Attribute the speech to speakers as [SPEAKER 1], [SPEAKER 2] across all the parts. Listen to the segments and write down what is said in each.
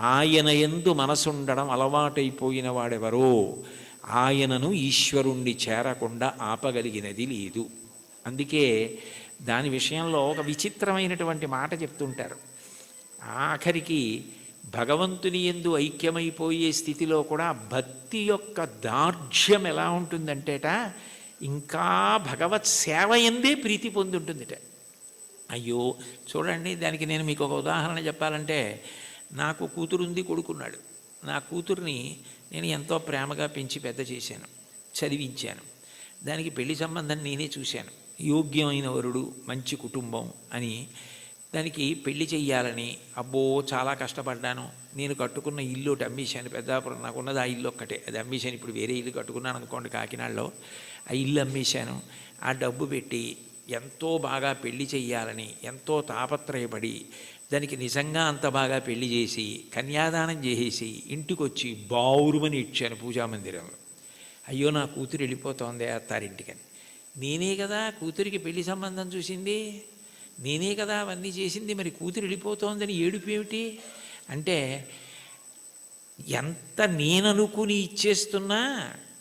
[SPEAKER 1] ఆయన యందు మనసుండడం అలవాటైపోయిన వాడెవరో ఆయనను ఈశ్వరుణ్ణి చేరకుండా ఆపగలిగినది లేదు. అందుకే దాని విషయంలో ఒక విచిత్రమైనటువంటి మాట చెప్తుంటారు. ఆఖరికి భగవంతుని యందు ఐక్యమైపోయే స్థితిలో కూడా భక్తి యొక్క దార్ఢ్యం ఎలా ఉంటుందంటేట, ఇంకా భగవత్ సేవ ఎందే ప్రీతి పొందుంటుందిట. అయ్యో చూడండి, దానికి నేను మీకు ఒక ఉదాహరణ చెప్పాలంటే, నాకు కూతురుంది, కొడుకున్నాడు. నా కూతుర్ని నేను ఎంతో ప్రేమగా పెంచి పెద్ద చేశాను, చదివించాను. దానికి పెళ్లి సంబంధం నేనే చూశాను. యోగ్యమైన వరుడు, మంచి కుటుంబం అని దానికి పెళ్లి చెయ్యాలని అబ్బో చాలా కష్టపడ్డాను. నేను కట్టుకున్న ఇల్లు ఒకటి అమ్మేశాను. పెద్దాపురం నాకున్నది ఆ ఇల్లు ఒక్కటే, అది అమ్మేశాను. ఇప్పుడు వేరే ఇల్లు కట్టుకున్నాను అనుకోండి కాకినాడలో. ఆ ఇల్లు అమ్మేశాను. ఆ డబ్బు పెట్టి ఎంతో బాగా పెళ్లి చెయ్యాలని ఎంతో తాపత్రయపడి దానికి నిజంగా అంత బాగా పెళ్లి చేసి కన్యాదానం చేసేసి ఇంటికొచ్చి బావురుమని ఇచ్చాను పూజామందిరంలో. అయ్యో నా కూతురు వెళ్ళిపోతోంది అత్తారింటికని. నేనే కదా కూతురికి పెళ్లి సంబంధం చూసింది, నేనే కదా అవన్నీ చేసింది, మరి కూతురు వెళ్ళిపోతోందని ఏడుపు ఏమిటి అంటే, ఎంత నేననుకుని ఇచ్చేస్తున్నా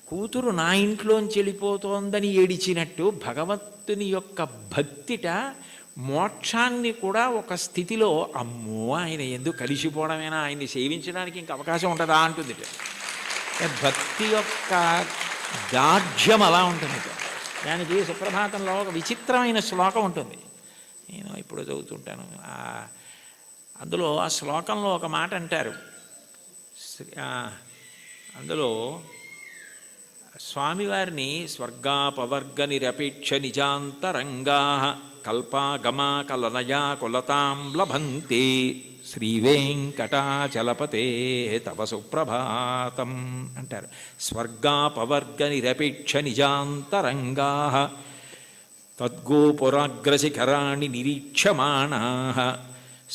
[SPEAKER 1] కూతురు నా ఇంట్లోంచి వెళ్ళిపోతోందని ఏడిచినట్టు భగవంతుని యొక్క భక్తిట మోక్షాన్ని కూడా ఒక స్థితిలో అమ్మో ఆయన ఎందుకు కలిసిపోవడమేనా, ఆయన్ని సేవించడానికి ఇంక అవకాశం ఉంటుందా అంటుంది. భక్తి యొక్క దార్ఢ్యం అలా ఉంటుంది. దానికి సుప్రభాతంలో ఒక విచిత్రమైన శ్లోకం ఉంటుంది, నేను ఇప్పుడు చదువుతుంటాను. అందులో ఆ శ్లోకంలో ఒక మాట అంటారు. అందులో స్వామివారిని స్వర్గాపవర్గ నిరపేక్ష నిజాంతరంగా కల్పాగమా కలనయా కులతాం లభంతే శ్రీవేంకటాచలపతే తవ సుప్రభాతం అంటారు. స్వర్గాపవర్గ నిరపేక్ష నిజాంతరంగా తద్గోపురాగ్రశిఖరాణి నిరీక్షమాణా.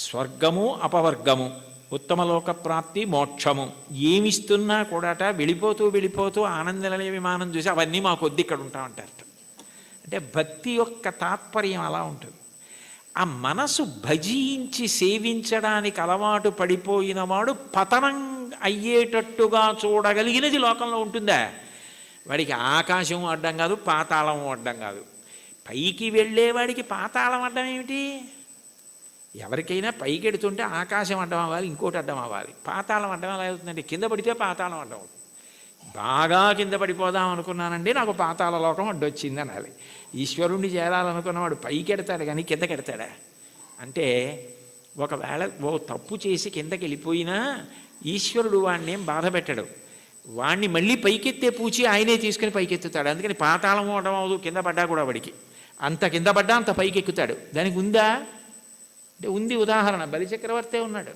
[SPEAKER 1] స్వర్గము అపవర్గము, ఉత్తమలోక ప్రాప్తి, మోక్షము ఏమిస్తున్నా కూడాట వెళ్ళిపోతూ వెళ్ళిపోతూ ఆనందనిలయ విమానం చూసి అవన్నీ మాకొద్ది ఇక్కడ ఉంటామంటారట. అంటే భక్తి యొక్క తాత్పర్యం అలా ఉంటుంది. ఆ మనసు భజించి సేవించడానికి అలవాటు పడిపోయిన వాడు పతనం అయ్యేటట్టుగా చూడగలిగినది లోకంలో ఉంటుందా? వాడికి ఆకాశం అడ్డం కాదు, పాతాళం అడ్డం కాదు. పైకి వెళ్ళేవాడికి పాతాళం అడ్డం ఏమిటి? ఎవరికైనా పైకి ఎడుతుంటే ఆకాశం అడ్డం అవ్వాలి, ఇంకోటి అడ్డం అవ్వాలి. పాతాళం అడ్డం ఎలా అవుతుందంటే కింద పడితే పాతాళం అడ్డం అవుతుంది. బాగా కింద పడిపోదాం అనుకున్నానండి, నాకు పాతాళ లోకం అడ్డొచ్చింది అనాలి. ఈశ్వరుణ్ణి చేరాలనుకున్నవాడు పైకి ఎడతాడు కానీ కిందకి ఎడతాడా? అంటే ఒకవేళ ఓ తప్పు చేసి కిందకి వెళ్ళిపోయినా ఈశ్వరుడు వాడిని ఏం బాధ పెట్టడు. వాణ్ణి మళ్ళీ పైకెత్తే పూచి ఆయనే తీసుకుని పైకెత్తుతాడు. అందుకని పాతాళం అవడం అవదు, కింద పడ్డా కూడా వాడికి అంత కింద పడ్డా అంత పైకి ఎక్కుతాడు. దానికి ఉందా అంటే ఉంది. ఉదాహరణ బలిచక్రవర్తే ఉన్నాడు.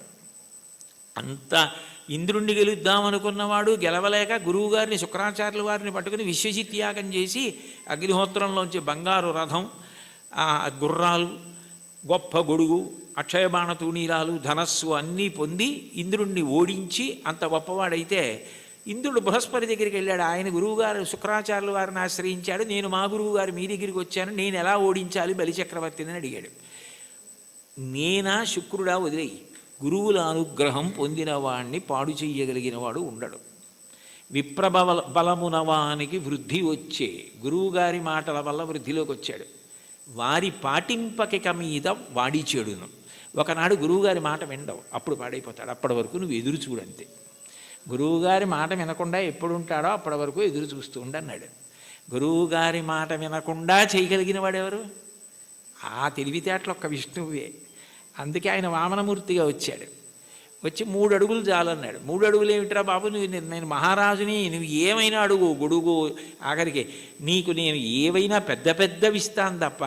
[SPEAKER 1] అంత ఇంద్రుణ్ణి గెలుద్దామనుకున్నవాడు గెలవలేక గురువుగారిని శుక్రాచార్యుల వారిని పట్టుకుని విశ్వజిత్ యాగం చేసి అగ్నిహోత్రంలోంచి బంగారు రథం, గుర్రాలు, గొప్ప గొడుగు, అక్షయబాణ తూణీరాలు, ధనస్సు అన్నీ పొంది ఇంద్రుణ్ణి ఓడించి అంత గొప్పవాడైతే ఇంద్రుడు బృహస్పతి దగ్గరికి వెళ్ళాడు. ఆయన గురువుగారు శుక్రాచార్యుల వారిని ఆశ్రయించాడు. నేను మా గురువుగారు మీ దగ్గరికి వచ్చాను, నేను ఎలా ఓడించాలి బలిచక్రవర్తిని అని అడిగాడు. నేనా శుక్రుడా వదిలేయి, గురువుల అనుగ్రహం పొందిన వాణ్ణి పాడు చెయ్యగలిగిన వాడు ఉండడు. బలమునవానికి వృద్ధి వచ్చే గురువుగారి మాటల వల్ల వృద్ధిలోకి వచ్చాడు. వారి పాటింపకిక మీద వాడి చెడును. ఒకనాడు గురువుగారి మాట వినడవు, అప్పుడు పాడైపోతాడు. అప్పటి వరకు నువ్వు ఎదురు చూడంతే. గురువుగారి మాట వినకుండా ఎప్పుడు ఉంటాడో అప్పటి వరకు ఎదురు చూస్తూ ఉండన్నాడు. గురువుగారి మాట వినకుండా చేయగలిగిన వాడెవరు? ఆ తెలివితేటలు ఒక్క విష్ణువే. అందుకే ఆయన వామనమూర్తిగా వచ్చాడు. వచ్చి 3 అడుగులు చాలన్నాడు. 3 అడుగులు ఏమిట్రా బాబు, నేను మహారాజుని, నువ్వు ఏమైనా అడుగు, గొడుగు, ఆఖరికి నీకు నేను ఏవైనా పెద్ద పెద్దవి ఇస్తాను తప్ప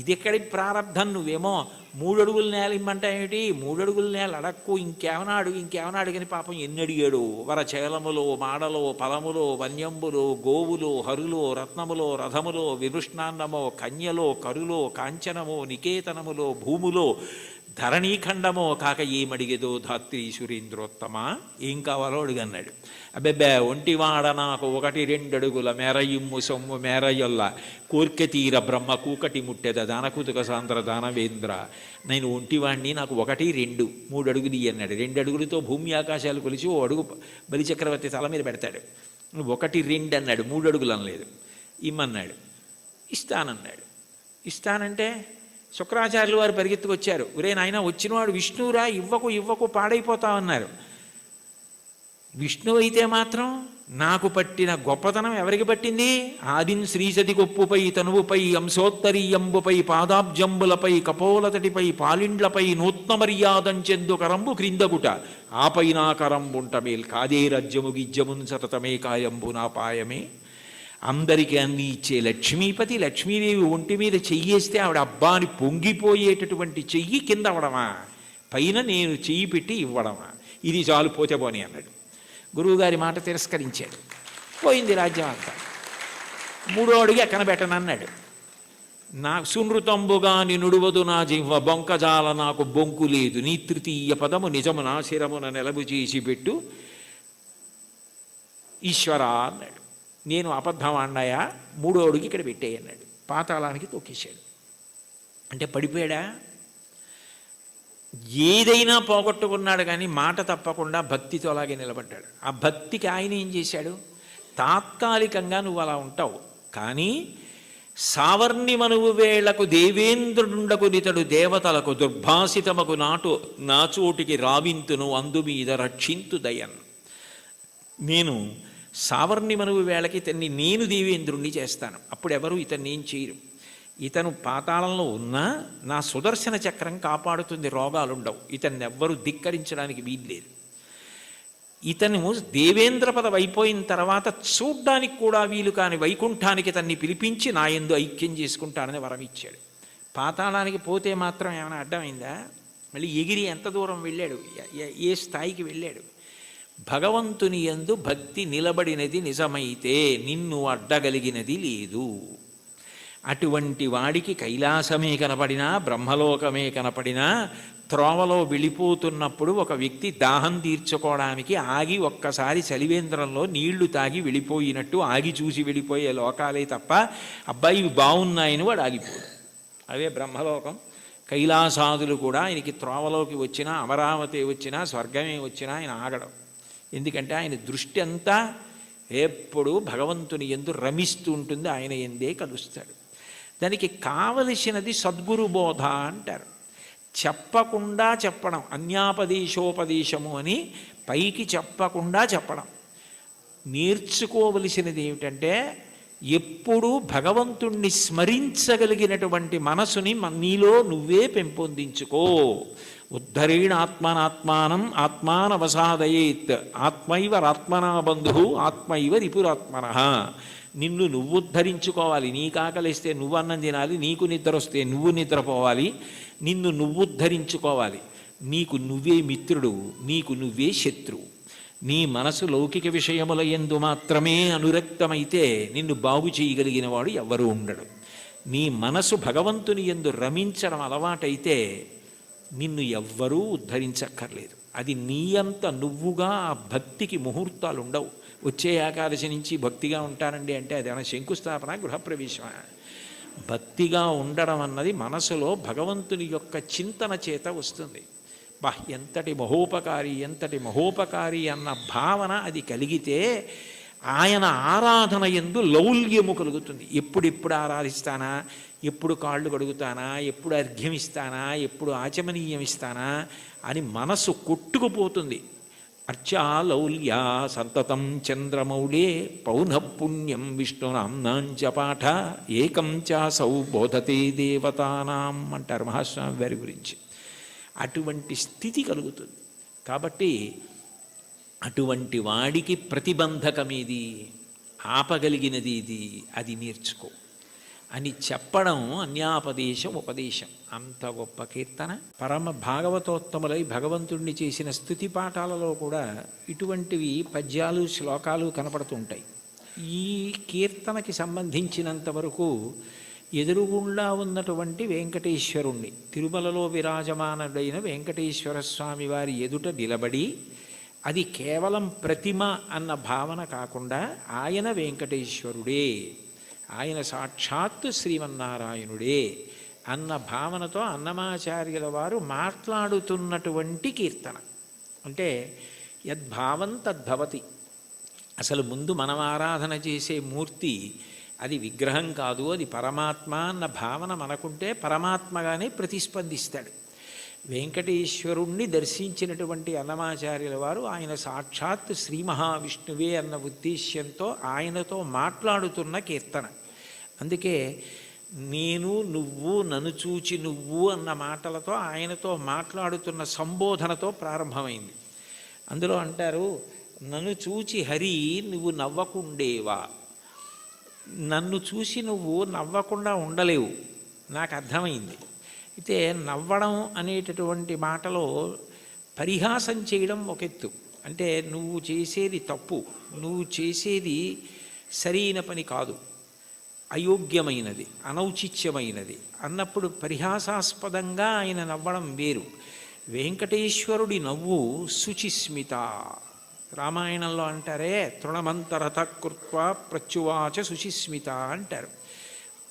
[SPEAKER 1] ఇది ఎక్కడి ప్రారంధం, నువ్వేమో 3 అడుగుల నేల ఇమ్మంటా ఏమిటి, 3 అడుగుల నేల అడక్కు, ఇంకేమైనా అడుగు, ఇంకేమైనా అడుగని పాపం ఎన్ని అడిగాడు. వరచేలములో, మాడలో, ఫలములో, వన్యంబులో, గోవులో, హరులో, రత్నములో, రథములో, విభృష్ణాన్నమో, కన్యలో, కరులో, కాంచనమో, నికేతనములో, భూములో, ధరణీఖండమో కాక ఏమడిగేదో ధాత్రి సురేంద్రోత్తమ, ఏం కావాలో అడుగన్నాడు. అబ్బెబ్బే ఒంటివాడ నాకు 1-2 అడుగుల మేరయిమ్ము సొమ్ము మేరయ్యొల్ల కోర్కె తీర బ్రహ్మ కూకటి ముట్టెద దానకుతుక సాంద్ర దానవేంద్ర, నేను ఒంటివాణ్ణి, నాకు 1-2 3 అడుగులు అన్నాడు. 2 అడుగులతో భూమి ఆకాశాలు కొలిచి 1 అడుగు బలిచక్రవర్తి తల మీద పెడతాడు. 1-2 అన్నాడు, 3 అడుగులు అనలేదు. ఇమ్మన్నాడు. ఇస్తానన్నాడు. ఇస్తానంటే శుక్రాచార్యులు వారు పరిగెత్తుకొచ్చారు. ఒరే నాయన, వచ్చినవాడు విష్ణువురా, ఇవ్వకు పాడైపోతామన్నారు. విష్ణువు అయితే మాత్రం నాకు పట్టిన గొప్పతనం ఎవరికి పట్టింది? ఆదిన్ శ్రీసతి కొప్పుపై తనువుపై అంశోత్తరీయంబుపై పాదాబ్జంబులపై కపోలతటిపై పాలిండ్లపై నూత్న మర్యాదంచెందు కరంబు క్రిందగుట ఆపైనా కరంబుంట మేల్ కాదే రజ్యము గిజ్జమున్ సతతమే కాయంబు నా పాయమే. అందరికీ అన్ని ఇచ్చే లక్ష్మీపతి, లక్ష్మీదేవి ఒంటి మీద చెయ్యేస్తే ఆవిడ అబ్బాని పొంగిపోయేటటువంటి చెయ్యి కింద అవడమా, పైన నేను చెయ్యి పెట్టి ఇవ్వడమా? ఇది చాలు, పోతే పోని అన్నాడు. గురువుగారి మాట తిరస్కరించాడు. పోయింది రాజ్యం అంతా. 3వ అడుగు ఎక్కన పెట్టనన్నాడు. నా సునృతంబుగా నినుడువదు నా జివ్వ బొంకజాల నాకు బొంకు లేదు, నీ 3వ పదము నిజము నా శిరమున నెలవు చేసి పెట్టు ఈశ్వర అన్నాడు. నేను అబద్ధం అన్నాయా? 3వ అడుగు ఇక్కడ పెట్టేయన్నాడు. పాతాళానికి తొక్కేశాడు. అంటే పడిపోయాడా? ఏదైనా పోగొట్టుకున్నాడు, కానీ మాట తప్పకుండా భక్తితో అలాగే నిలబడ్డాడు. ఆ భక్తికి ఆయన ఏం చేశాడు? తాత్కాలికంగా నువ్వు అలా ఉంటావు, కానీ సావర్ణి మనువు వేళకు దేవేంద్రుడుండకు నితడు దేవతలకు దుర్భాసితమకు నాచోటికి రావింతును అందు మీద రక్షింతు దయన్. నేను సావర్ణి మనువు వేళకి ఇతన్ని నేను దేవేంద్రుణ్ణి చేస్తాను. అప్పుడు ఎవరు ఇతన్ని ఏం చేయరు. ఇతను పాతాళంలో ఉన్నా నా సుదర్శన చక్రం కాపాడుతుంది, రోగాలుండవు. ఇతన్ని ఎవ్వరూ ధిక్కరించడానికి వీల్లేదు. ఇతను దేవేంద్ర పదవి అయిపోయిన తర్వాత చూడ్డానికి కూడా వీలు కాని వైకుంఠానికి ఇతన్ని పిలిపించి నా యందు ఐక్యం చేసుకుంటానని వరం ఇచ్చాడు. పాతాళానికి పోతే మాత్రం ఏమైనా అడ్డమైందా? మళ్ళీ ఎగిరి ఎంత దూరం వెళ్ళాడు, ఏ స్థాయికి వెళ్ళాడు? భగవంతుని యందు భక్తి నిలబడినది నిజమైతే నిన్ను అడ్డగలిగినది లేదు. అటువంటి వాడికి కైలాసమే కనపడినా, బ్రహ్మలోకమే కనపడినా, త్రోవలో వెళ్ళిపోతున్నప్పుడు ఒక వ్యక్తి దాహం తీర్చుకోవడానికి ఆగి ఒక్కసారి చలివేంద్రంలో నీళ్లు తాగి వెళ్ళిపోయినట్టు ఆగి చూసి వెళ్ళిపోయే లోకాలే తప్ప అబ్బాయి ఇవి బాగున్నాయని వాడు ఆగిపోడు. అవే బ్రహ్మలోకం. కైలాసాదులు కూడా ఆయనకి త్రోవలోకి వచ్చినా, అమరావతి వచ్చినా, స్వర్గమే వచ్చినా ఆయన ఆగడం. ఎందుకంటే ఆయన దృష్టి అంతా ఎప్పుడూ భగవంతుని యందు రమిస్తూ ఉంటుంది, ఆయన ఎందే కలుస్తాడు. దానికి కావలసినది సద్గురు బోధ అంటారు. చెప్పకుండా చెప్పడం, అన్యాపదేశోపదేశము అని పైకి చెప్పకుండా చెప్పడం. నేర్చుకోవలసినది ఏమిటంటే ఎప్పుడూ భగవంతుణ్ణి స్మరించగలిగినటువంటి మనసుని నీలో నువ్వే పెంపొందించుకో. ఉద్ధరేణ ఆత్మనాత్మానం ఆత్మానవసాదయేత్ ఆత్మైవరాత్మనా బంధు ఆత్మైవ రిపురాత్మన. నిన్ను నువ్వు ఉద్ధరించుకోవాలి. నీకు ఆకలిస్తే నువ్వు అన్నం తినాలి, నీకు నిద్ర వస్తే నువ్వు నిద్రపోవాలి. నిన్ను నువ్వు ఉద్ధరించుకోవాలి. నీకు నువ్వే మిత్రుడు, నీకు నువ్వే శత్రువు. నీ మనసు లౌకిక విషయముల యందు మాత్రమే అనురక్తమైతే నిన్ను బాగు చేయగలిగిన వాడు ఎవ్వరూ ఉండడు. నీ మనసు భగవంతుని యందు రమించడం అలవాటైతే నిన్ను ఎవ్వరూ ఉద్ధరించక్కర్లేదు. అది నీ అంత నువ్వుగా ఆ భక్తికి ముహూర్తాలు ఉండవు. వచ్చే ఏకాదశి నుంచి భక్తిగా ఉంటానండి అంటే అది ఏమైనా శంకుస్థాపన, గృహప్రవేశమా? భక్తిగా ఉండడం అన్నది మనసులో భగవంతుని యొక్క చింతన చేత వస్తుంది. ఎంతటి మహోపకారి అన్న భావన అది కలిగితే ఆయన ఆరాధన యందు లౌల్యము కలుగుతుంది. ఎప్పుడెప్పుడు ఆరాధిస్తానా, ఎప్పుడు కాళ్ళు కడుగుతానా, ఎప్పుడు అర్ఘ్యం ఇస్తానా, ఎప్పుడు ఆచమనీయం ఇస్తానా అని మనసు కొట్టుకుపోతుంది. అర్చాలౌల్యా సంతతం చంద్రమౌళే పౌనఃపుణ్యం విష్ణునాంనాంచ పాఠ ఏకం చాసౌ బోధతే దేవతానాం అంటారు మహాస్వామి వారి గురించి. అటువంటి స్థితి కలుగుతుంది. కాబట్టి అటువంటి వాడికి ప్రతిబంధకమేది, ఆపగలిగినది ఇది, అది నేర్చుకో అని చెప్పడం అన్యాపదేశం ఉపదేశం. అంత గొప్ప కీర్తన. పరమ భాగవతోత్తములై భగవంతుడిని చేసిన స్తుతి పాఠాలలో కూడా ఇటువంటివి పద్యాలు శ్లోకాలు కనపడుతుంటాయి. ఈ కీర్తనకి సంబంధించినంత వరకు ఎదురుగుండా ఉన్నటువంటి వెంకటేశ్వరుణ్ణి, తిరుమలలో విరాజమానుడైన వెంకటేశ్వర స్వామి వారి ఎదుట నిలబడి, అది కేవలం ప్రతిమ అన్న భావన కాకుండా ఆయన వెంకటేశ్వరుడే, ఆయన సాక్షాత్తు శ్రీమన్నారాయణుడే అన్న భావనతో అన్నమాచార్యుల వారు మాట్లాడుతున్నటువంటి కీర్తన. అంటే యద్భావం తద్భవతి. అసలు ముందు మనం ఆరాధన చేసే మూర్తి అది విగ్రహం కాదు, అది పరమాత్మ అన్న భావన మనకుంటే పరమాత్మగానే ప్రతిస్పందిస్తాడు. వెంకటేశ్వరుణ్ణి దర్శించినటువంటి అన్నమాచార్యుల వారు ఆయన సాక్షాత్ శ్రీ మహావిష్ణువే అన్న ఉద్దేశ్యంతో ఆయనతో మాట్లాడుతున్న కీర్తన. అందుకే నేను, నువ్వు, నన్ను చూచి నువ్వు అన్న మాటలతో ఆయనతో మాట్లాడుతున్న సంబోధనతో ప్రారంభమైంది. అందులో అంటారు, నన్ను చూచి హరి నువ్వు నవ్వకుండేవా. నన్ను చూసి నువ్వు నవ్వకుండా ఉండలేవు, నాకు అర్థమైంది. అయితే నవ్వడం అనేటటువంటి మాటలో పరిహాసం చేయడం ఒక ఎత్తు. అంటే నువ్వు చేసేది తప్పు, నువ్వు చేసేది సరైన పని కాదు, అయోగ్యమైనది, అనౌచిత్యమైనది అన్నప్పుడు పరిహాసాస్పదంగా ఆయన నవ్వడం వేరు. వెంకటేశ్వరుడి నవ్వు శుచిస్మిత. రామాయణంలో అంటారే, తృణమంతరత కృత్వా ప్రత్యువాచ శుచిస్మిత అంటారు.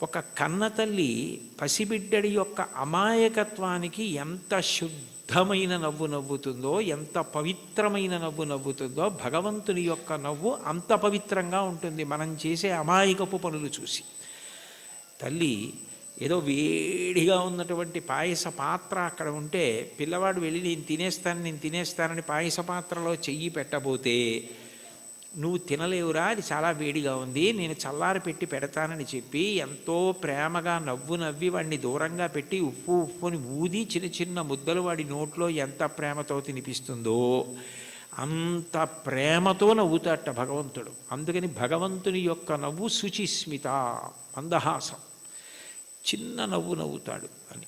[SPEAKER 1] ఒక కన్నతల్లి పసిబిడ్డడి యొక్క అమాయకత్వానికి ఎంత శుద్ధమైన నవ్వు నవ్వుతుందో, ఎంత పవిత్రమైన నవ్వు నవ్వుతుందో, భగవంతుని యొక్క నవ్వు అంత పవిత్రంగా ఉంటుంది మనం చేసే అమాయకపు పనులు చూసి. తల్లి ఏదో వేడిగా ఉన్నటువంటి పాయస పాత్ర అక్కడ ఉంటే పిల్లవాడు వెళ్ళి నేను తినేస్తానని పాయస పాత్రలో చెయ్యి పెట్టబోతే, నువ్వు తినలేవురా, అది చాలా వేడిగా ఉంది, నేను చల్లారి పెట్టి పెడతానని చెప్పి ఎంతో ప్రేమగా నవ్వు నవ్వి వాడిని దూరంగా పెట్టి ఉప్పుని ఊది చిన్న చిన్న ముద్దలు వాడి నోట్లో ఎంత ప్రేమతో తినిపిస్తుందో అంత ప్రేమతో నవ్వుతాట భగవంతుడు. అందుకని భగవంతుని యొక్క నవ్వు శుచిస్మిత, మందహాసం, చిన్న నవ్వు నవ్వుతాడు అని.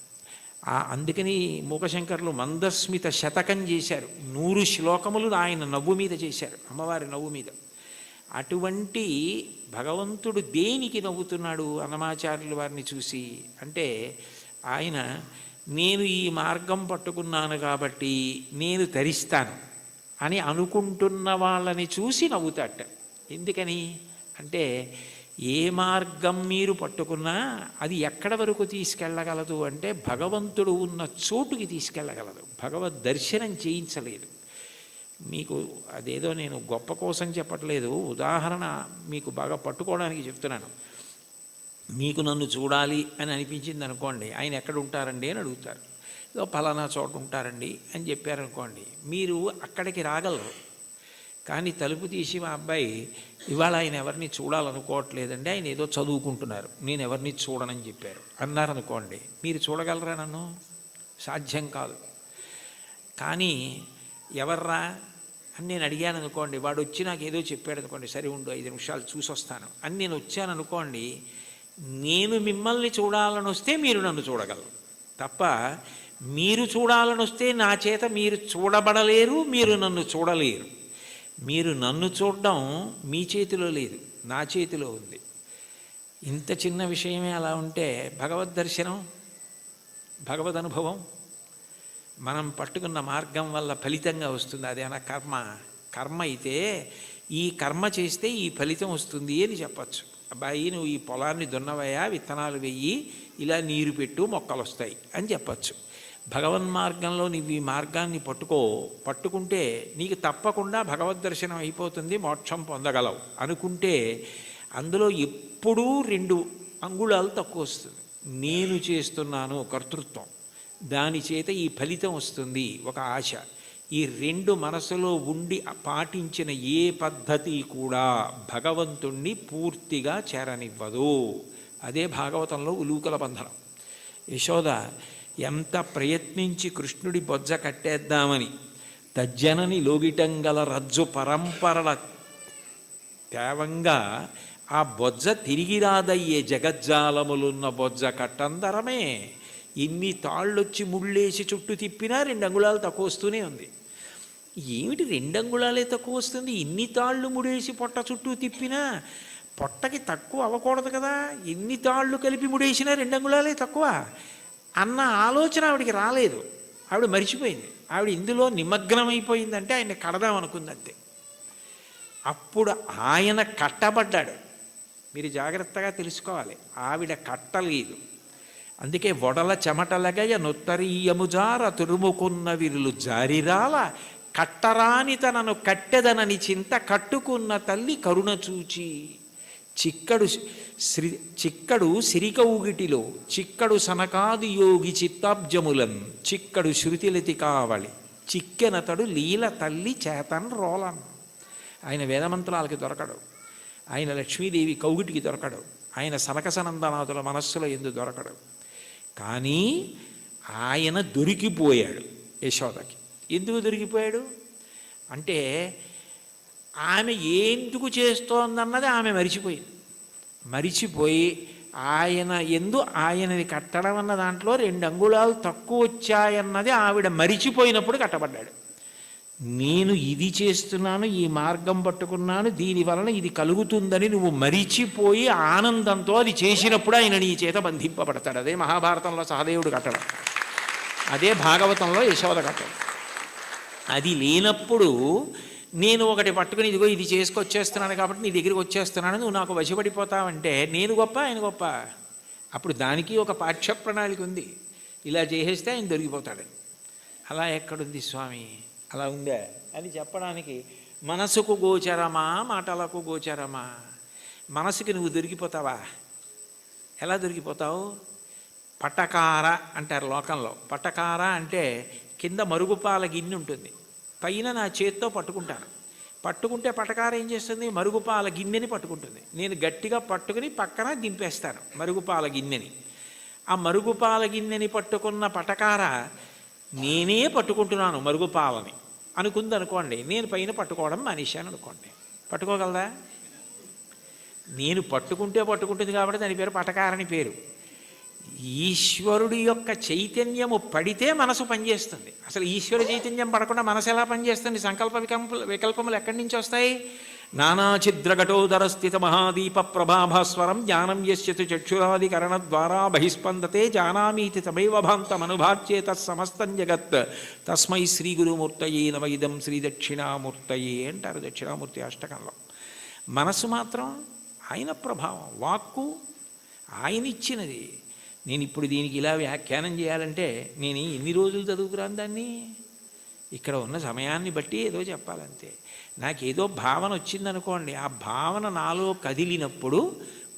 [SPEAKER 1] అందుకని మూకశంకర్లు మందస్మిత శతకం చేశారు. 100 శ్లోకములు ఆయన నవ్వు మీద చేశారు, అమ్మవారి నవ్వు మీద. అటువంటి భగవంతుడు దేనికి నవ్వుతున్నాడు అన్నమాచార్యుల వారిని చూసి అంటే, ఆయన నేను ఈ మార్గం పట్టుకున్నాను కాబట్టి నేను తరిస్తాను అని అనుకుంటున్న వాళ్ళని చూసి నవ్వుతాట. ఎందుకని అంటే, ఏ మార్గం మీరు పట్టుకున్నా అది ఎక్కడ వరకు తీసుకెళ్ళగలదు అంటే భగవంతుడు ఉన్న చోటుకి తీసుకెళ్ళగలదు, భగవద్ దర్శనం చేయించలేదు. మీకు అదేదో నేను గొప్ప కోసం చెప్పట్లేదు, ఉదాహరణ మీకు బాగా పట్టుకోవడానికి చెప్తున్నాను. మీకు నన్ను చూడాలి అని అనిపించింది అనుకోండి, ఆయన ఎక్కడ ఉంటారండి అని అడుగుతారు. ఏదో పలానా చోట ఉంటారండి అని చెప్పారనుకోండి, మీరు అక్కడికి రాగలరు. కానీ తలుపు తీసి మా అబ్బాయి ఇవాళ ఆయన ఎవరిని చూడాలనుకోవట్లేదండి, ఆయన ఏదో చదువుకుంటున్నారు, నేను ఎవరిని చూడనని చెప్పారు అన్నారనుకోండి, మీరు చూడగలరా నన్ను? సాధ్యం కాదు. కానీ ఎవర్రా అని నేను అడిగాను అనుకోండి, వాడు వచ్చి నాకు ఏదో చెప్పాడు అనుకోండి, సరే ఉండు 5 నిమిషాలు చూసి వస్తాను అని నేను వచ్చాను అనుకోండి, నేను మిమ్మల్ని చూడాలని వస్తే మీరు నన్ను చూడగలరు తప్ప, మీరు చూడాలని వస్తే నా చేత మీరు చూడబడలేరు, మీరు నన్ను చూడలేరు. మీరు నన్ను చూడడం మీ చేతిలో లేదు, నా చేతిలో ఉంది. ఇంత చిన్న విషయమే అలా ఉంటే భగవద్ దర్శనం, భగవద్ అనుభవం మనం పట్టుకున్న మార్గం వల్ల ఫలితంగా వస్తుంది. అదేనా కర్మ అయితే ఈ కర్మ చేస్తే ఈ ఫలితం వస్తుంది అని చెప్పచ్చు. అబ్బాయి నువ్వు ఈ పొలాన్ని దున్నవయ్యా, విత్తనాలు వెయ్యి, ఇలా నీరు పెట్టు, మొక్కలు వస్తాయి అని చెప్పచ్చు. భగవన్మార్గంలో నువ్వు ఈ మార్గాన్ని పట్టుకుంటే నీకు తప్పకుండా భగవద్ దర్శనం అయిపోతుంది, మోక్షం పొందగలవు అనుకుంటే అందులో ఎప్పుడూ 2 అంగుళాలు తక్కువ వస్తుంది. నేను చేస్తున్నాను కర్తృత్వం, దాని చేత ఈ ఫలితం వస్తుంది ఒక ఆశ. ఈ 2 మనసులో ఉండి పాటించిన ఏ పద్ధతి కూడా భగవంతుణ్ణి పూర్తిగా చేరనివ్వదు. అదే భాగవతంలో ఉలూకల బంధనం. యశోద ఎంత ప్రయత్నించి కృష్ణుడి బొజ్జ కట్టేద్దామని తజ్జనని లోగిటంగల రజ్జు పరంపరల తేవంగా ఆ బొజ్జ తిరిగి రాదయ్యే జగజ్జాలములున్న బొజ్జ కట్టందరమే. ఇన్ని తాళ్ళొచ్చి ముళ్ళేసి చుట్టూ తిప్పినా 2 అంగుళాలు తక్కువ వస్తూనే ఉంది. ఏమిటి 2 అంగుళాలే తక్కువ వస్తుంది, ఇన్ని తాళ్ళు ముడేసి పొట్ట చుట్టూ తిప్పినా పొట్టకి తక్కువ అవ్వకూడదు కదా, ఎన్ని తాళ్ళు కలిపి ముడేసినా 2 అంగుళాలే తక్కువ అన్న ఆలోచన ఆవిడికి రాలేదు. ఆవిడ మరిచిపోయింది. ఆవిడ ఇందులో నిమగ్నమైపోయిందంటే ఆయన కడదాం అనుకుందంతే. అప్పుడు ఆయన కట్టబడ్డాడు. మీరు జాగ్రత్తగా తెలుసుకోవాలి, ఆవిడ కట్టలేదు. అందుకే వడల చెమటలగయ నొత్తరీయముజార తురుముకున్న విరులు జారిరాల కట్టరాని తనను కట్టెదనని చింత కట్టుకున్న తల్లి కరుణ చూచి. చిక్కడు సిరికౌగిటిలో చిక్కడు సనకాది యోగి చిత్తాబ్జములన్ చిక్కడు శృతిలతి కావళి చిక్కెనతడు లీల తల్లి చేతన్ రోలన్. ఆయన వేదమంత్రాలకి దొరకడు, ఆయన లక్ష్మీదేవి కౌగిటికి దొరకడు, ఆయన సనకసనందనాథుల మనస్సులో ఎందు దొరకడు. కానీ ఆయన దొరికిపోయాడు యశోదకి. ఎందుకు దొరికిపోయాడు అంటే ఆమె ఎందుకు చేస్తోందన్నది ఆమె మరిచిపోయి ఆయన ఆయనని కట్టడం అన్న దాంట్లో 2 అంగుళాలు తక్కువ వచ్చాయన్నది ఆవిడ మరిచిపోయినప్పుడు కట్టబడ్డాడు. నేను ఇది చేస్తున్నాను, ఈ మార్గం పట్టుకున్నాను, దీనివలన ఇది కలుగుతుందని నువ్వు మరిచిపోయి ఆనందంతో అది చేసినప్పుడు ఆయన నీ చేత బంధింపబడతాడు. అదే మహాభారతంలో సహదేవుడు కట్టడం, అదే భాగవతంలో యశోద కట్టడం. అది లేనప్పుడు నేను ఒకటి పట్టుకుని ఇదిగో ఇది చేసుకొచ్చేస్తున్నాను కాబట్టి నీ దగ్గరికి వచ్చేస్తున్నాను, నువ్వు నాకు వశపడిపోతావంటే నేను గొప్ప ఆయన గొప్ప. అప్పుడు దానికి ఒక పాఠ్య ప్రణాళిక ఉంది, ఇలా చేసేస్తే ఆయన దొరికిపోతాడని. అలా ఎక్కడుంది స్వామి, అలా ఉందా అని చెప్పడానికి మనసుకు గోచరమా మాటలకు గోచరమా? మనసుకి నువ్వు దొరికిపోతావా? ఎలా దొరికిపోతావు? పటకార అంటారు లోకంలో. పటకార అంటే కింద మరుగుపాల గిన్నె ఉంటుంది, పైన నా చేత్తో పట్టుకుంటే పటకార ఏం చేస్తుంది? మరుగుపాల గిన్నెని పట్టుకుంటుంది. నేను గట్టిగా పట్టుకుని పక్కన దింపేస్తాను మరుగుపాల గిన్నెని. ఆ మరుగుపాల గిన్నెని పట్టుకున్న పటకార నేనే పట్టుకుంటున్నాను మరుగుపాలని అనుకుంది అనుకోండి, నేను పైన పట్టుకోవడం మానేశాను అనుకోండి, పట్టుకోగలదా? నేను పట్టుకుంటుంది కాబట్టి దాని పేరు పటకారని పేరు. ఈశ్వరుడి యొక్క చైతన్యము పడితే మనసు పనిచేస్తుంది. అసలు ఈశ్వర చైతన్యం పడకుండా మనసు ఎలా పనిచేస్తుంది? సంకల్ప వికల్పములు ఎక్కడి నుంచి వస్తాయి? నానాఛిద్రఘటోదర స్థిత మహాదీప ప్రభాభాస్వరం జ్ఞానం యస్యతు చక్షురాదికరణ ద్వారా బహిస్పందతే జానామీతి తమైవ భాంతమనుభాచ్యేత సమస్తం జగత్ తస్మై శ్రీ గురుమూర్తయే నమ ఇదం శ్రీ దక్షిణామూర్తయే అంటారు దక్షిణామూర్తి అష్టకంలో. మనసు మాత్రం ఆయన ప్రభావం, వాక్కు ఆయన ఇచ్చినది. నేను ఇప్పుడు దీనికి ఇలా వ్యాఖ్యానం చేయాలంటే నేను ఎన్ని రోజులు చదువుకురాను దాన్ని? ఇక్కడ ఉన్న సమయాన్ని బట్టి ఏదో చెప్పాలంతే. నాకేదో భావన వచ్చిందనుకోండి, ఆ భావన నాలో కదిలినప్పుడు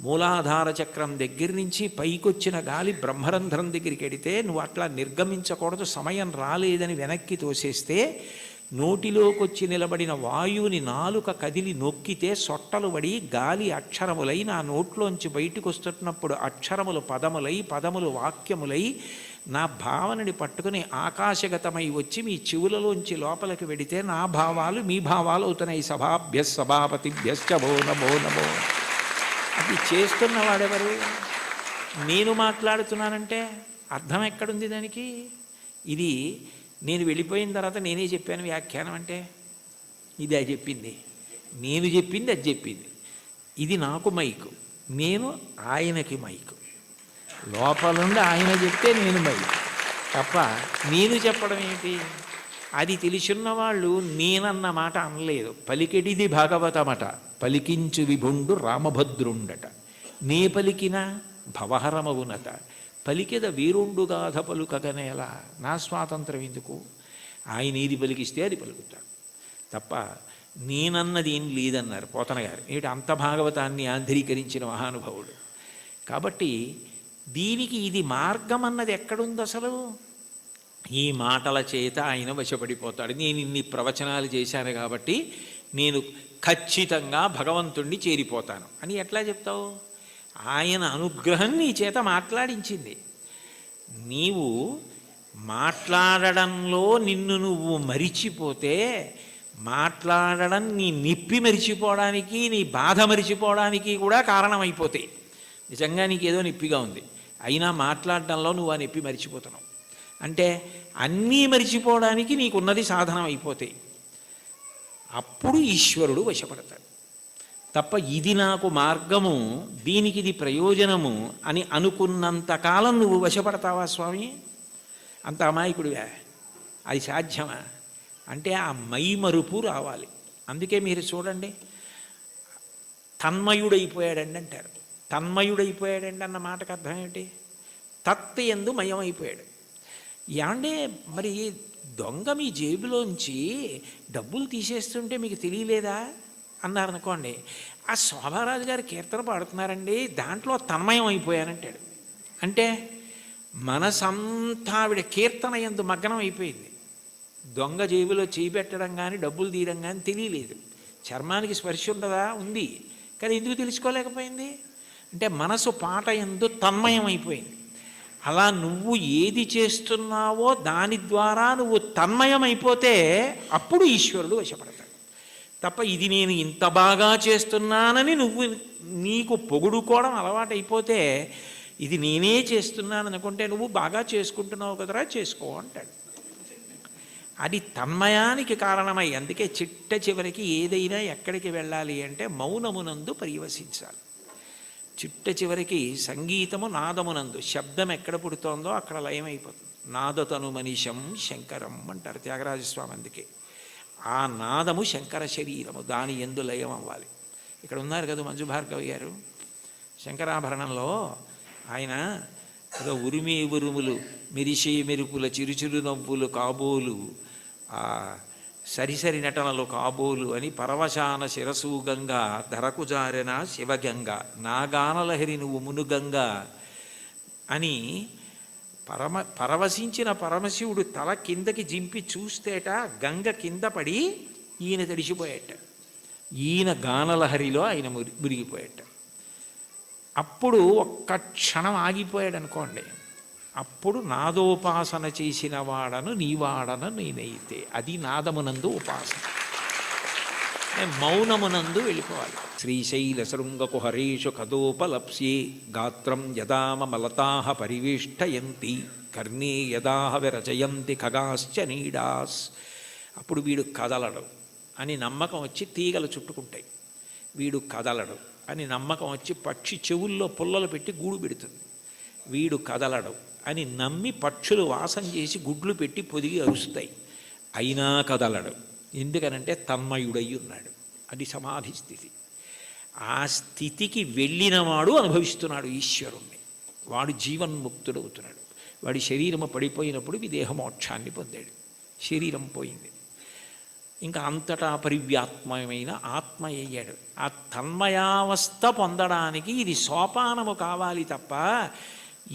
[SPEAKER 1] మూలాధార చక్రం దగ్గర నుంచి పైకొచ్చిన గాలి బ్రహ్మరంధ్రం దగ్గరికి వెడితే నువ్వు అట్లా నిర్గమించకూడదు, సమయం రాలేదని వెనక్కి తోసేస్తే నోటిలోకి వచ్చి నిలబడిన వాయువుని నాలుక కదిలి నొక్కితే సొట్టలు పడి గాలి అక్షరములై నా నోట్లోంచి బయటకు వస్తున్నప్పుడు అక్షరములు పదములై పదములు వాక్యములై నా భావనని పట్టుకుని ఆకాశగతమై వచ్చి మీ చెవులలోంచి లోపలికి వెడితే నా భావాలు మీ భావాలు అవుతున్నాయి. సభాభ్యస్ సభాపతిభ్యశ్చ భో నమో నమో. అది చేస్తున్నవాడెవరు? నేను మాట్లాడుతున్నానంటే అర్థం ఎక్కడుంది దానికి? ఇది నేను వెళ్ళిపోయిన తర్వాత నేనే చెప్పాను వ్యాఖ్యానం అంటే ఇది అది చెప్పింది, నేను చెప్పింది అది చెప్పింది. ఇది నాకు మైకు, నేను ఆయనకి మైకు. లోపల నుండి ఆయన చెప్తే నేను మైకు తప్ప నేను చెప్పడం ఏమిటి? అది తెలిసిన్న వాళ్ళు నేనన్న మాట అనలేదు. పలికెడిది భాగవతమట, పలికించు విభుండు రామభద్రుండట. నే పలికిన భవహరమవునట, పలికెద వీరుండుగాథ పలుకగనేలా. నా స్వాతంత్రం ఎందుకు? ఆయన ఏది పలికిస్తే అది పలుకుతాడు తప్ప నేనన్నది ఏం లేదన్నారు పోతన గారు. ఏమిటి అంత భాగవతాన్ని ఆంధ్రీకరించిన మహానుభావుడు. కాబట్టి దీనికి ఇది మార్గం అన్నది ఎక్కడుంది అసలు? ఈ మాటల చేత ఆయన వశపడిపోతాడు. నేను ఇన్ని ప్రవచనాలు చేశాను కాబట్టి నేను ఖచ్చితంగా భగవంతుణ్ణి చేరిపోతాను అని ఎట్లా చెప్తావు? ఆయన అనుగ్రహం నీ చేత మాట్లాడించింది. నీవు మాట్లాడడంలో నిన్ను నువ్వు మరిచిపోతే మాట్లాడడం నీ నిప్పి మరిచిపోవడానికి నీ బాధ మరిచిపోవడానికి కూడా కారణమైపోతాయి. నిజంగా నీకేదో నిప్పిగా ఉంది, అయినా మాట్లాడడంలో నువ్వు ఆ నొప్పి మరిచిపోతున్నావు అంటే అన్నీ మరిచిపోవడానికి నీకున్నది సాధనం అయిపోతాయి. అప్పుడు ఈశ్వరుడు వశపడతాడు. తప్ప ఇది నాకు మార్గము, దీనికి ఇది ప్రయోజనము అని అనుకున్నంతకాలం నువ్వు వశపడతావా స్వామి? అంత అమాయకుడివా? అది సాధ్యమా? అంటే ఆ మైమరుపు రావాలి. అందుకే మీరు చూడండి, తన్మయుడైపోయాడండి అంటారు. తన్మయుడైపోయాడండి అన్న మాటకు అర్థం ఏమిటి? తత్ యందు మయమైపోయాడు. ఏమంటే మరి దొంగ మీ జేబులోంచి డబ్బులు తీసేస్తుంటే మీకు తెలియలేదా అన్నారనుకోండి, ఆ శోభారాజు గారు కీర్తన పాడుతున్నారండి, దాంట్లో తన్మయం అయిపోయానంటాడు. అంటే మనసంతా ఆవిడ కీర్తన యందు మగ్నం అయిపోయింది. దొంగ జేబులో చేయి పెట్టడం కానీ డబ్బులు తీయడం కానీ తెలియలేదు. చర్మానికి స్పర్శ ఉండదా? ఉంది. కానీ ఎందుకు తెలుసుకోలేకపోయింది? అంటే మనసు పాట యందు తన్మయం అయిపోయింది. అలా నువ్వు ఏది చేస్తున్నావో దాని ద్వారా నువ్వు తన్మయమైపోతే అప్పుడు ఈశ్వరుడు వశపడతాడు. తప్ప ఇది నేను ఇంత బాగా చేస్తున్నానని నువ్వు నీకు పొగుడుకోవడం అలవాటైపోతే, ఇది నేనే చేస్తున్నాను అనుకుంటే నువ్వు బాగా చేసుకుంటున్నావు కదరా, చేసుకో అంటాడు. అది తన్మయానికి కారణమై, అందుకే చిట్ట చివరికి ఏదైనా ఎక్కడికి వెళ్ళాలి అంటే మౌనమునందు పర్యవసించాలి. చిట్ట చివరికి సంగీతము నాదమునందు, శబ్దం ఎక్కడ పుడుతోందో అక్కడ లయమైపోతుంది. నాదతను మనిషం శంకరం అంటారు త్యాగరాజస్వామి. అందుకే ఆ నాదము శంకర శరీరము, దాని యందు లయం అవ్వాలి. ఇక్కడ ఉన్నారు కదా మంజు భార్గవి గారు, శంకరాభరణంలో ఆయన ఏదో ఉరిమి ఉరుములు మెరిసే మెరుపుల చిరుచిరు నవ్వులు కాబోలు, సరిసరి నటనలు కాబోలు అని పరవశాన శిరసు గంగా ధరకు జారెన శివగంగ నాగానలహరి నువ్వు మునుగంగా అని పరవశించిన పరమశివుడు తల కిందకి జింపి చూస్తేట గంగ కింద పడి ఈయన తడిసిపోయేట. ఈయన గానలహరిలో ఆయన మురిగిపోయేట. అప్పుడు ఒక్క క్షణం ఆగిపోయాడు అనుకోండి, అప్పుడు నాదోపాసన చేసిన వాడను నీవాడను నేనైతే, అది నాదమునందు ఉపాసన. మౌనమునందు వెళ్ళిపోవాలి. శ్రీశైల శృంగకు హరేషు కదోపలప్స్యే గాత్రం యదామ మలతాహ పరివేష్టయంతి కర్ణే యదాహ విరచయంతి ఖగాశ్చ నీడాస్. అప్పుడు వీడు కదలడు అని నమ్మకం వచ్చి తీగలు చుట్టుకుంటాయి. వీడు కదలడు అని నమ్మకం వచ్చి పక్షి చెవుల్లో పుల్లలు పెట్టి గూడు పెడుతుంది. వీడు కదలడు అని నమ్మి పక్షులు వాసం చేసి గుడ్లు పెట్టి పొదిగి అరుస్తాయి. అయినా కదలడు. ఎందుకనంటే తన్మయుడై ఉన్నాడు. అది సమాధి స్థితి. ఆ స్థితికి వెళ్ళినవాడు అనుభవిస్తున్నాడు ఈశ్వరుణ్ణి. వాడు జీవన్ముక్తుడవుతున్నాడు. వాడి శరీరము పడిపోయినప్పుడు విదేహమోక్షాన్ని పొందాడు. శరీరం పోయింది, ఇంకా అంతటా పరివ్యాత్మమైన ఆత్మ అయ్యాడు. ఆ తన్మయావస్థ పొందడానికి ఇది సోపానము కావాలి తప్ప,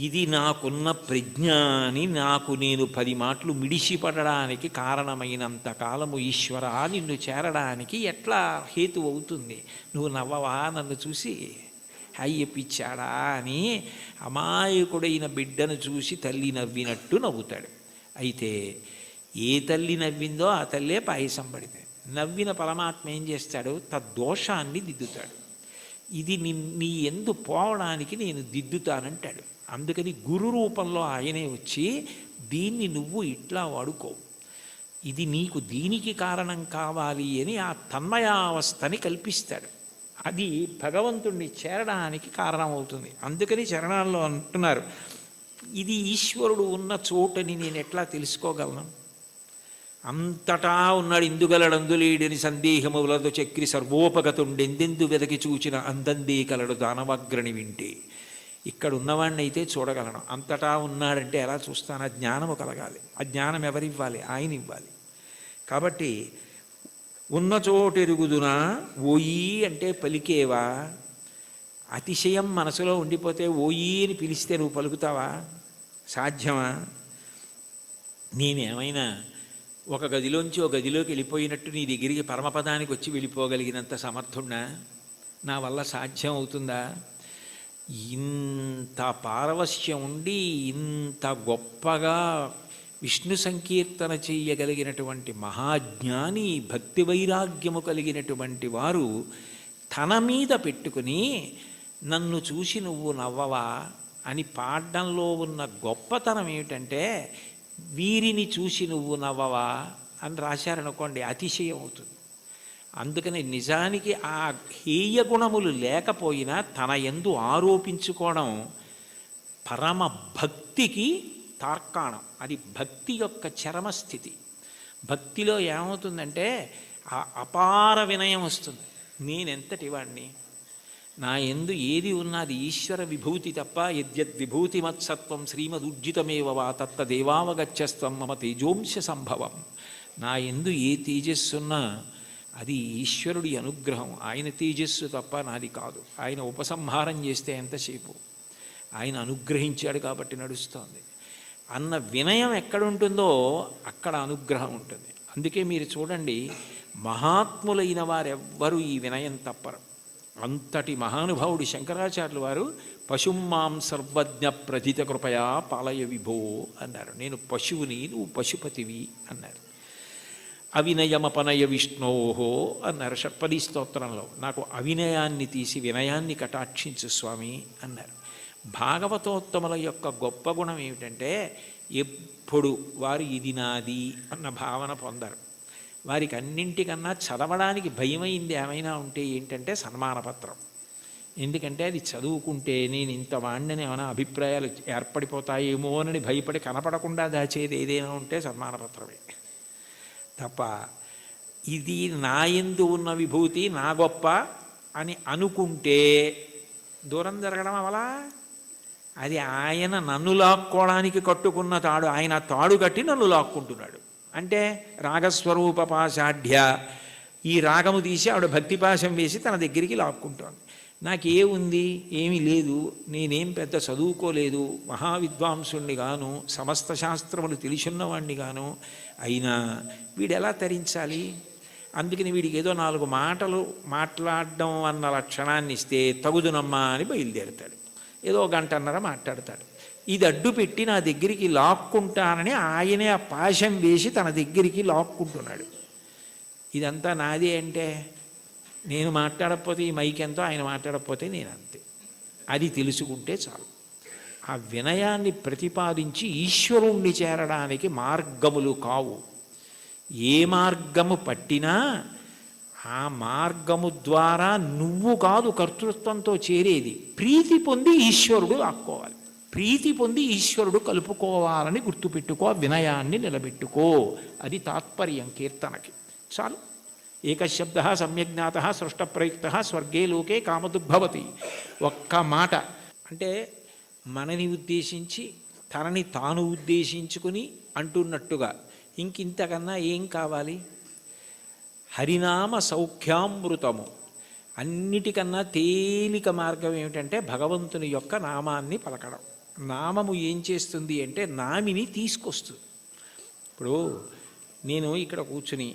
[SPEAKER 1] ఇది నాకున్న ప్రజ్ఞాని నాకు నేను 10 మాటలు మిడిసిపడడానికి కారణమైనంత కాలము ఈశ్వర నిన్ను చేరడానికి ఎట్లా హేతు అవుతుంది? నువ్వు నవ్వవా నన్ను చూసి? అయ్యపిచ్చాడా అని అమాయకుడైన బిడ్డను చూసి తల్లి నవ్వినట్టు నవ్వుతాడు. అయితే ఏ తల్లి నవ్విందో ఆ తల్లే పాయసం పడితే, నవ్విన పరమాత్మ ఏం చేస్తాడు? తద్దోషాన్ని దిద్దుతాడు. ఇది నీ ఎందు పోవడానికి నేను దిద్దుతానంటాడు. అందుకని గురు రూపంలో ఆయనే వచ్చి దీన్ని నువ్వు ఇట్లా వాడుకో, ఇది నీకు దీనికి కారణం కావాలి అని ఆ తన్మయావస్థని కల్పిస్తాడు. అది భగవంతుణ్ణి చేరడానికి కారణమవుతుంది. అందుకని చరణాల్లో అంటున్నారు, ఇది ఈశ్వరుడు ఉన్న చోటని నేను ఎట్లా తెలుసుకోగలను? అంతటా ఉన్నాడు, ఇందుగలడందులేడని సందేహములతో చక్రి సర్వోపగతుండెందెందు వెదకి చూచిన అందందే కలడు దానవగ్రణి వింటే. ఇక్కడ ఉన్నవాడిని అయితే చూడగలను, అంతటా ఉన్నాడంటే ఎలా చూస్తాను? ఆ జ్ఞానము కలగాలి. ఆ జ్ఞానం ఎవరివ్వాలి? ఆయన ఇవ్వాలి. కాబట్టి ఉన్న చోటెరుగుదునా ఓయి అంటే పలికేవా? అతిశయం మనసులో ఉండిపోతే ఓయి అని పిలిస్తే నువ్వు పలుకుతావా? సాధ్యమా? నేనేమైనా ఒక గదిలోంచి ఒక గదిలోకి వెళ్ళిపోయినట్టు నీ దగ్గరికి పరమపదానికి వచ్చి వెళ్ళిపోగలిగినంత సమర్థున్నా? నా వల్ల సాధ్యం అవుతుందా? ఇంత పారవశ్యం ఉండి ఇంత గొప్పగా విష్ణు సంకీర్తన చేయగలిగినటువంటి మహాజ్ఞాని, భక్తి వైరాగ్యము కలిగినటువంటి వారు తన మీద పెట్టుకుని నన్ను చూసి నువ్వు నవ్వవా అని పాడడంలో ఉన్న గొప్పతనం ఏమిటంటే, వీరిని చూసి నువ్వు నవ్వవా అని రాశారనుకోండి అతిశయం అవుతుంది. అందుకని నిజానికి ఆ హేయ గుణములు లేకపోయినా తన యందు ఆరోపించుకోవడం పరమ భక్తికి తార్కాణం. అది భక్తి యొక్క చరమస్థితి. భక్తిలో ఏమవుతుందంటే ఆ అపార వినయం వస్తుంది. నేనెంతటి వాడిని, నా యందు ఏది ఉన్నది ఈశ్వర విభూతి తప్ప, యద్యద్ విభూతిమత్సత్వం శ్రీమదుర్జితమేవ వా తత్తదేవావగచ్చస్త్వం మమ తేజోంశ సంభవం. నా యందు ఏ తేజస్సున్నా అది ఈశ్వరుడి అనుగ్రహం. ఆయన తేజస్సు తప్ప నాది కాదు. ఆయన ఉపసంహారం చేస్తే ఎంతసేపు, ఆయన అనుగ్రహించాడు కాబట్టి నడుస్తోంది అన్న వినయం ఎక్కడుంటుందో అక్కడ అనుగ్రహం ఉంటుంది. అందుకే మీరు చూడండి, మహాత్ములైన వారెవ్వరూ ఈ వినయం తప్పరు. అంతటి మహానుభావుడు శంకరాచార్యులు వారు పశుమాం సర్వజ్ఞ ప్రథిత కృపయా పాలయ విభో అన్నారు. నేను పశువుని, నువ్వు పశుపతివి అన్నారు. అవినయమపనయ విష్ణోహో అన్నారు షట్పదీ స్తోత్రంలో. నాకు అవినయాన్ని తీసి వినయాన్ని కటాక్షించు స్వామి అన్నారు. భాగవతోత్తముల యొక్క గొప్ప గుణం ఏమిటంటే ఎప్పుడు వారు ఇది నాది అన్న భావన పొందరు. వారికి అన్నింటికన్నా చదవడానికి భయమైంది ఏమైనా ఉంటే ఏంటంటే సన్మానపత్రం. ఎందుకంటే అది చదువుకుంటే నేను ఇంత వాణ్ణని ఏమైనా అభిప్రాయాలు ఏర్పడిపోతాయేమో అని భయపడి కనపడకుండా దాచేది ఏదైనా ఉంటే సన్మానపత్రమే తప్ప, ఇది నా యందు ఉన్న విభూతి నా గొప్ప అని అనుకుంటే దూరం జరగడం అవలా. అది ఆయన నన్ను లాక్కోవడానికి కట్టుకున్న తాడు. ఆయన తాడు కట్టి నన్ను లాక్కుంటున్నాడు. అంటే రాగస్వరూప పాశాఢ్య, ఈ రాగము తీసి ఆవిడ భక్తిపాశం వేసి తన దగ్గరికి లాక్కుంటోంది. నాకే ఉంది, ఏమీ లేదు, నేనేం పెద్ద చదువుకోలేదు, మహావిద్వాంసుణ్ణి గాను, సమస్త శాస్త్రములు తెలిసిన్నవాణ్ణి గాను, అయినా వీడెలా తరించాలి? అందుకని వీడికి ఏదో 4 మాటలు మాట్లాడడం అన్న లక్షణాన్ని ఇస్తే తగుదునమ్మా అని బయలుదేరుతాడు. ఏదో గంటన్నర మాట్లాడతాడు. ఇది అడ్డు పెట్టి నా దగ్గరికి లాక్కుంటానని ఆయనే ఆ పాశం వేసి తన దగ్గరికి లాక్కుంటున్నాడు. ఇదంతా నాదే అంటే నేను మాట్లాడకపోతే ఈ మైక్ ఎంతో, ఆయన మాట్లాడకపోతే నేను అంతే. అది తెలుసుకుంటే చాలు. ఆ వినయాన్ని ప్రతిపాదించి ఈశ్వరుణ్ణి చేరడానికి మార్గములు కావు. ఏ మార్గము పట్టినా ఆ మార్గము ద్వారా నువ్వు కాదు కర్తృత్వంతో చేరేది. ప్రీతి పొంది ఈశ్వరుడు ఆక్కోవాలి, ప్రీతి పొంది ఈశ్వరుడు కలుపుకోవాలని గుర్తుపెట్టుకో, వినయాన్ని నిలబెట్టుకో. అది తాత్పర్యం కీర్తనకి. చాలు. ఏకశబ్ద సమ్యజ్ఞాత సృష్టప్రయుక్త స్వర్గే లోకే కామదుగ్భవతి. ఒక్క మాట అంటే మనని ఉద్దేశించి తనని తాను ఉద్దేశించుకుని అంటున్నట్టుగా ఇంకింతకన్నా ఏం కావాలి? హరినామ సౌఖ్యామృతము. అన్నిటికన్నా తేలిక మార్గం ఏమిటంటే భగవంతుని యొక్క నామాన్ని పలకడం. నామము ఏం చేస్తుంది అంటే నామిని తీసుకొస్తుంది. ఇప్పుడు నేను ఇక్కడ కూర్చుని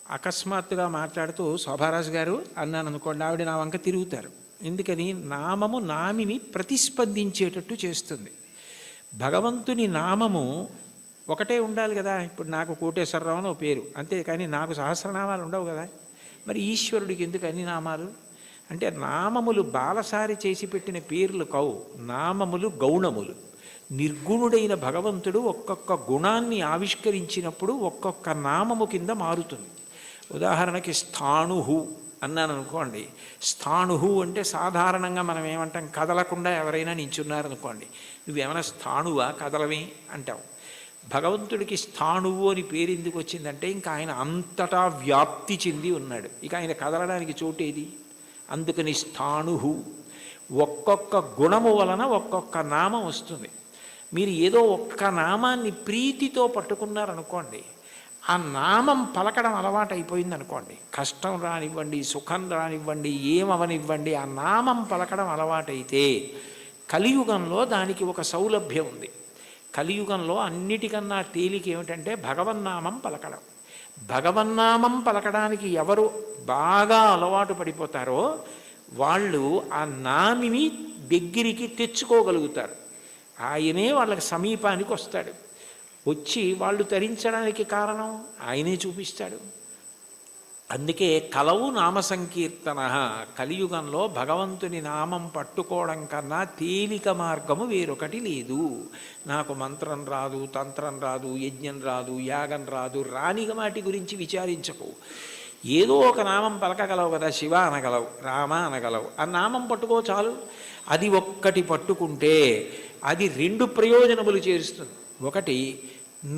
[SPEAKER 1] అకస్మాత్తుగా మాట్లాడుతూ శోభారాజు గారు అన్నాను అనుకోండి, ఆవిడ నా వంక తిరుగుతారు. ఎందుకని? నామము నామిని ప్రతిస్పందించేటట్టు చేస్తుంది. భగవంతుని నామము ఒకటే ఉండాలి కదా. ఇప్పుడు నాకు కోటేశ్వరరావు అని పేరు అంతే, కానీ నాకు సహస్రనామాలు ఉండవు కదా. మరి ఈశ్వరుడికి ఎందుకు అన్ని నామాలు? అంటే నామములు బాలసారి చేసి పెట్టిన పేర్లు కావు, నామములు గౌణములు. నిర్గుణుడైన భగవంతుడు ఒక్కొక్క గుణాన్ని ఆవిష్కరించినప్పుడు ఒక్కొక్క నామము కింద మారుతుంది. ఉదాహరణకి స్థాణుహు అన్నాను అనుకోండి. స్థాణుహు అంటే సాధారణంగా మనం ఏమంటాం, కదలకుండా ఎవరైనా నించున్నారనుకోండి, నువ్వేమైనా స్థాణువా కదలవి అంటావు. భగవంతుడికి స్థాణువు అని పేరు ఎందుకు వచ్చిందంటే ఇంకా ఆయన అంతటా వ్యాప్తి చెంది ఉన్నాడు, ఇక ఆయన కదలడానికి చోటేది. అందుకని స్థాణుహు. ఒక్కొక్క గుణము వలన ఒక్కొక్క నామం వస్తుంది. మీరు ఏదో ఒక్క నామాన్ని ప్రీతితో పట్టుకున్నారనుకోండి, ఆ నామం పలకడం అలవాటు అయిపోయింది అనుకోండి, కష్టం రానివ్వండి, సుఖం రానివ్వండి, ఏమవనివ్వండి, ఆ నామం పలకడం అలవాటైతే కలియుగంలో దానికి ఒక సౌలభ్యం ఉంది. కలియుగంలో అన్నిటికన్నా తేలిక ఏమిటంటే భగవన్నామం పలకడం. భగవన్నామం పలకడానికి ఎవరు బాగా అలవాటు పడిపోతారో వాళ్ళు ఆ నామిని దగ్గరికి తెచ్చుకోగలుగుతారు. ఆయనే వాళ్ళకి సమీపానికి వస్తాడు. వచ్చి వాళ్ళు తరించడానికి కారణం ఆయనే చూపిస్తాడు. అందుకే కలవు నామ సంకీర్తన. కలియుగంలో భగవంతుని నామం పట్టుకోవడం కన్నా తేలిక మార్గము వేరొకటి లేదు. నాకు మంత్రం రాదు, తంత్రం రాదు, యజ్ఞం రాదు, యాగం రాదు, రాని వాటి గురించి విచారించకు. ఏదో ఒక నామం పలకగలవు కదా, శివ అనగలవు, రామ అనగలవు, ఆ నామం పట్టుకో చాలు. అది ఒక్కటి పట్టుకుంటే అది 2 ప్రయోజనములు చేరుస్తుంది. ఒకటి,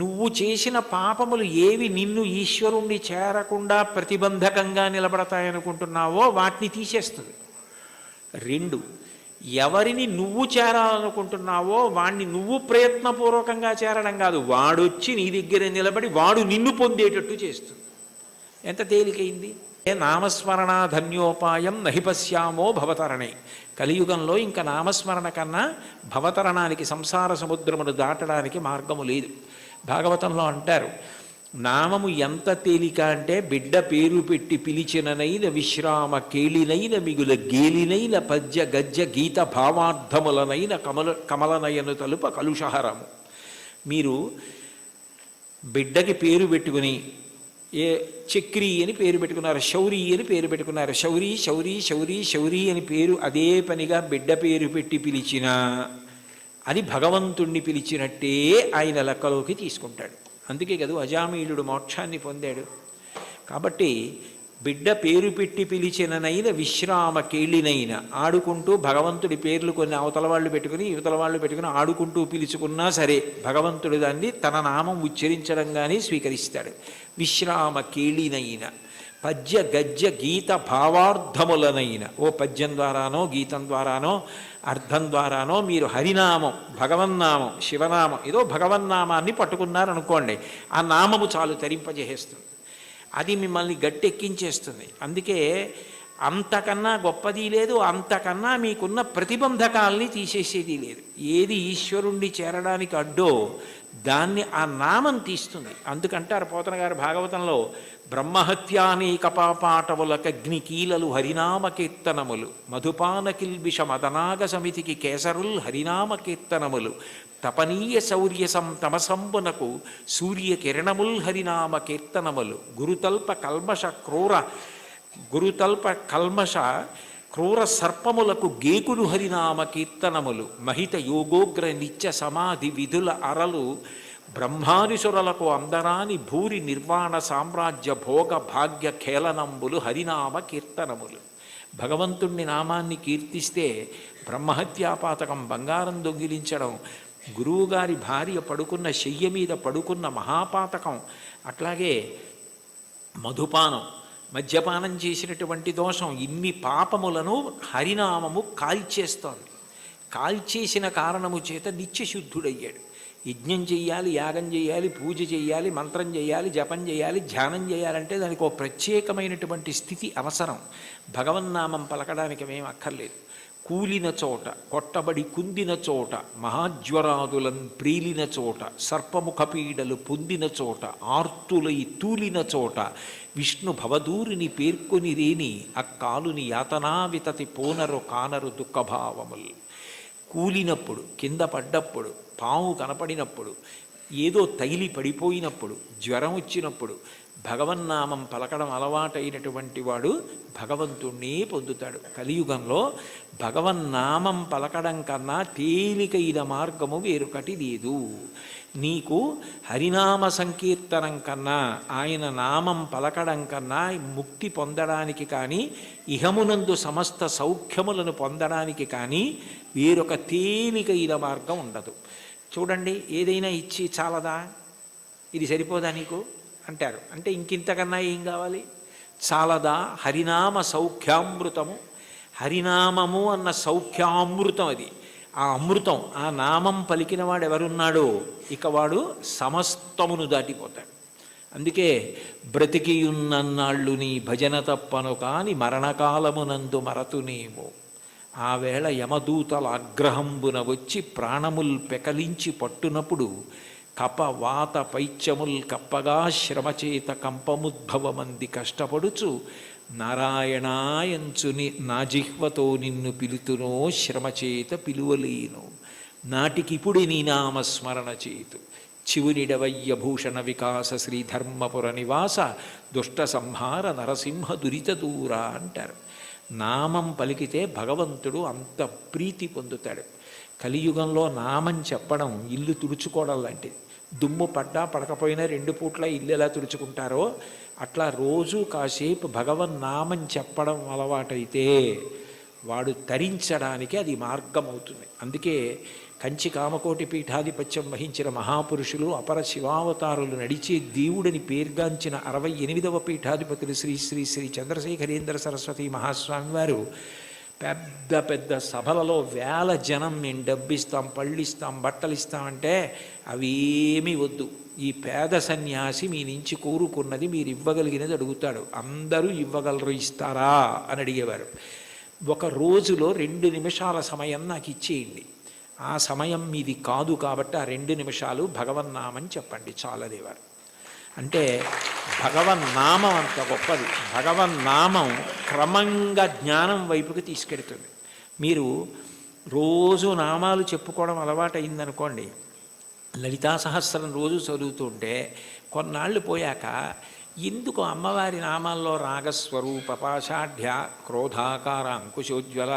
[SPEAKER 1] నువ్వు చేసిన పాపములు ఏవి నిన్ను ఈశ్వరుణ్ణి చేరకుండా ప్రతిబంధకంగా నిలబడతాయనుకుంటున్నావో వాటిని తీసేస్తుంది. 2, ఎవరిని నువ్వు చేరాలనుకుంటున్నావో వాణ్ణి నువ్వు ప్రయత్నపూర్వకంగా చేరడం కాదు, వాడొచ్చి నీ దగ్గర నిలబడి వాడు నిన్ను పొందేటట్టు చేస్తుంది. ఎంత తేలికైంది. నామస్మరణ ధన్యోపాయం నహి పశ్యామో భవతరణే. కలియుగంలో ఇంకా నామస్మరణ కన్నా భవతరణానికి, సంసార సముద్రమును దాటడానికి మార్గము లేదు. భాగవతంలో అంటారు, నామము ఎంత తేలిక అంటే బిడ్డ పేరు పెట్టి పిలిచిననైన విశ్రామ కేళినైన మిగుల గేలినైన పద్య గజ్జ గీత భావార్థములనైన కమలనయను తలుప కలుషహరము. మీరు బిడ్డకి పేరు పెట్టుకుని చక్రి అని పేరు పెట్టుకున్నారు, శౌరి అని పేరు పెట్టుకున్నారు. శౌరి శౌరి శౌరి శౌరి అని పేరు అదే పనిగా బిడ్డ పేరు పెట్టి పిలిచినా అది భగవంతుణ్ణి పిలిచినట్టే ఆయన లెక్కలోకి తీసుకుంటాడు. అందుకే కదా అజామీలుడు మోక్షాన్ని పొందాడు. కాబట్టి బిడ్డ పేరు పెట్టి పిలిచిననైన విశ్రామ కేళినైన, ఆడుకుంటూ భగవంతుడి పేర్లు కొన్ని అవతల వాళ్ళు పెట్టుకుని యువతల వాళ్ళు పెట్టుకుని ఆడుకుంటూ పిలుచుకున్నా సరే భగవంతుడు దాన్ని తన నామం ఉచ్చరించడంగానే స్వీకరిస్తాడు. విశ్రామ కేళినైన పద్య గజ్జ గీత భావార్థములనైన, ఓ పద్యం ద్వారానో గీతం ద్వారానో అర్థం ద్వారానో మీరు హరినామం, భగవన్నామం, శివనామం, ఏదో భగవన్నామాన్ని పట్టుకున్నారనుకోండి, ఆ నామము చాలు తరింపజేసేస్తుంది. అది మిమ్మల్ని గట్టెక్కించేస్తుంది. అందుకే అంతకన్నా గొప్పది లేదు, అంతకన్నా మీకున్న ప్రతిబంధకాల్ని తీసేసేది లేదు. ఏది ఈశ్వరుణ్ణి చేరడానికి అడ్డో దాన్ని ఆ నామం తీస్తుంది. అందుకంటారు పోతన గారు భాగవతంలో, బ్రహ్మహత్యానేక పాపాటవులకగ్ని కీలలు హరినామ కీర్తనములు, మధుపాన కిల్బిష మదనాగ సమితికి కేసరుల్ హరినామ కీర్తనములు, తపనీయ శౌర్య తమసంబునకు సూర్య కిరణముల్ హరినామ కీర్తనములు, గురుతల్ప కల్మష క్రూర సర్పములకు గేకులు హరినామ కీర్తనములు, మహిత యోగోగ్ర నిత్య సమాధి విధుల అరలు, బ్రహ్మాదిసురులకు అందరాని భూరి నిర్వాణ సామ్రాజ్య భోగ భాగ్య ఖేళనంబులు హరినామ కీర్తనములు. భగవంతుణ్ణి నామాన్ని కీర్తిస్తే బ్రహ్మహత్యాపాతకం, బంగారం దొంగిలించడం, గురువుగారి భార్య పడుకున్న శయ్య మీద పడుకున్న మహాపాతకం, అట్లాగే మధుపానం, మద్యపానం చేసినటువంటి దోషం, ఇన్ని పాపములను హరినామము కాల్చేస్తోంది. కాల్చేసిన కారణము చేత నిత్యశుద్ధుడయ్యాడు. యజ్ఞం చెయ్యాలి, యాగం చేయాలి, పూజ చేయాలి, మంత్రం చేయాలి, జపం చేయాలి, ధ్యానం చేయాలంటే దానికి ఒక ప్రత్యేకమైనటువంటి స్థితి అవసరం. భగవన్నామం పలకడానికి ఏమీ అక్కర్లేదు. కూలిన చోట, కొట్టబడి కుందిన చోట, మహాజ్వరాదులను ప్రీలిన చోట, సర్పముఖ పీడలు పొందిన చోట, ఆర్తులై తూలిన చోట, విష్ణు భవదూరిని పేర్కొని రేని అక్కాలుని యాతనా వితతి పోనరు కానరు దుఃఖభావములు. కూలినప్పుడు, కింద పడ్డప్పుడు, పాము కనపడినప్పుడు, ఏదో తగిలి పడిపోయినప్పుడు, జ్వరం వచ్చినప్పుడు భగవన్నామం పలకడం అలవాటైనటువంటి వాడు భగవంతుణ్ణి పొందుతాడు. కలియుగంలో భగవన్నామం పలకడం కన్నా తేలికైన మార్గము వేరొకటి లేదు. నీకు హరినామ సంకీర్తనం కన్నా, ఆయన నామం పలకడం కన్నా ముక్తి పొందడానికి కానీ, ఇహమునందు సమస్త సౌఖ్యములను పొందడానికి కానీ వేరొక తేలికైన మార్గం ఉండదు. చూడండి, ఏదైనా ఇచ్చి చాలదా, ఇది సరిపోదా నీకు అంటారు. అంటే ఇంకింతకన్నా ఏం కావాలి? చాలదా? హరినామ సౌఖ్యామృతము, హరినామము అన్న సౌఖ్యామృతం అది. ఆ అమృతం, ఆ నామం పలికిన వాడు ఎవరున్నాడో ఇక వాడు సమస్తమును దాటిపోతాడు. అందుకే బ్రతికియున్నన్నాళ్ళు నీ భజన తప్పను కాని మరణకాలమునందు మరతునేమో, ఆ వేళ యమదూతల ఆగ్రహంబున వచ్చి ప్రాణముల్ పెకలించి పట్టునప్పుడు కప వాత పైత్యముల్ కప్పగా శ్రమచేత కంపముద్భవమంది కష్టపడుచు నారాయణాయంచుని నా జిహ్వతో నిన్ను పిలుతునో శ్రమచేత పిలువలేను, నాటికిపుడి నీ నామస్మరణ చేతు చివునిడవయ్య భూషణ వికాస శ్రీధర్మపుర నివాస దుష్ట సంహార నరసింహ దురిత దూర అంటారు. నామం పలికితే భగవంతుడు అంత ప్రీతి పొందుతాడు. కలియుగంలో నామం చెప్పడం ఇల్లు తుడుచుకోవడం లాంటిది. దుమ్ము పడ్డా పడకపోయినా 2 పూట్ల ఇల్లు ఎలా తుడుచుకుంటారో అట్లా రోజు కాసేపు భగవన్నామం చెప్పడం అలవాటైతే వాడు తరించడానికి అది మార్గం అవుతుంది. అందుకే కంచి కామకోటి పీఠాధిపత్యం వహించిన మహాపురుషులు అపర శివావతారులు నడిచే దేవుడిని పేర్గాంచిన 68వ పీఠాధిపతులు శ్రీ శ్రీ శ్రీ చంద్రశేఖరేంద్ర సరస్వతి మహాస్వామి వారు పెద్ద పెద్ద సభలలో వేల జనం మేము డబ్బిస్తాం, పళ్ళిస్తాం, బట్టలు ఇస్తామంటే అవేమీ వద్దు, ఈ పేద సన్యాసి మీ నుంచి కోరుకున్నది మీరు ఇవ్వగలిగినది అడుగుతాడు, అందరూ ఇవ్వగలరు, ఇస్తారా అని అడిగేవారు. ఒక రోజులో 2 నిమిషాల సమయం నాకు ఇచ్చేయండి, ఆ సమయం మీది కాదు కాబట్టి ఆ 2 నిమిషాలు భగవన్నామని చెప్పండి చాలదేవారు. అంటే భగవన్నామం అంత గొప్పది. భగవన్నామం క్రమంగా జ్ఞానం వైపుకి తీసుకెడుతుంది. మీరు రోజు నామాలు చెప్పుకోవడం అలవాటైందనుకోండి, లలితా సహస్రం రోజు చదువుతుంటే కొన్నాళ్ళు పోయాక ఎందుకు అమ్మవారి నామాల్లో రాగస్వరూప పాషాఢ్య క్రోధాకార అంకుశోజ్వల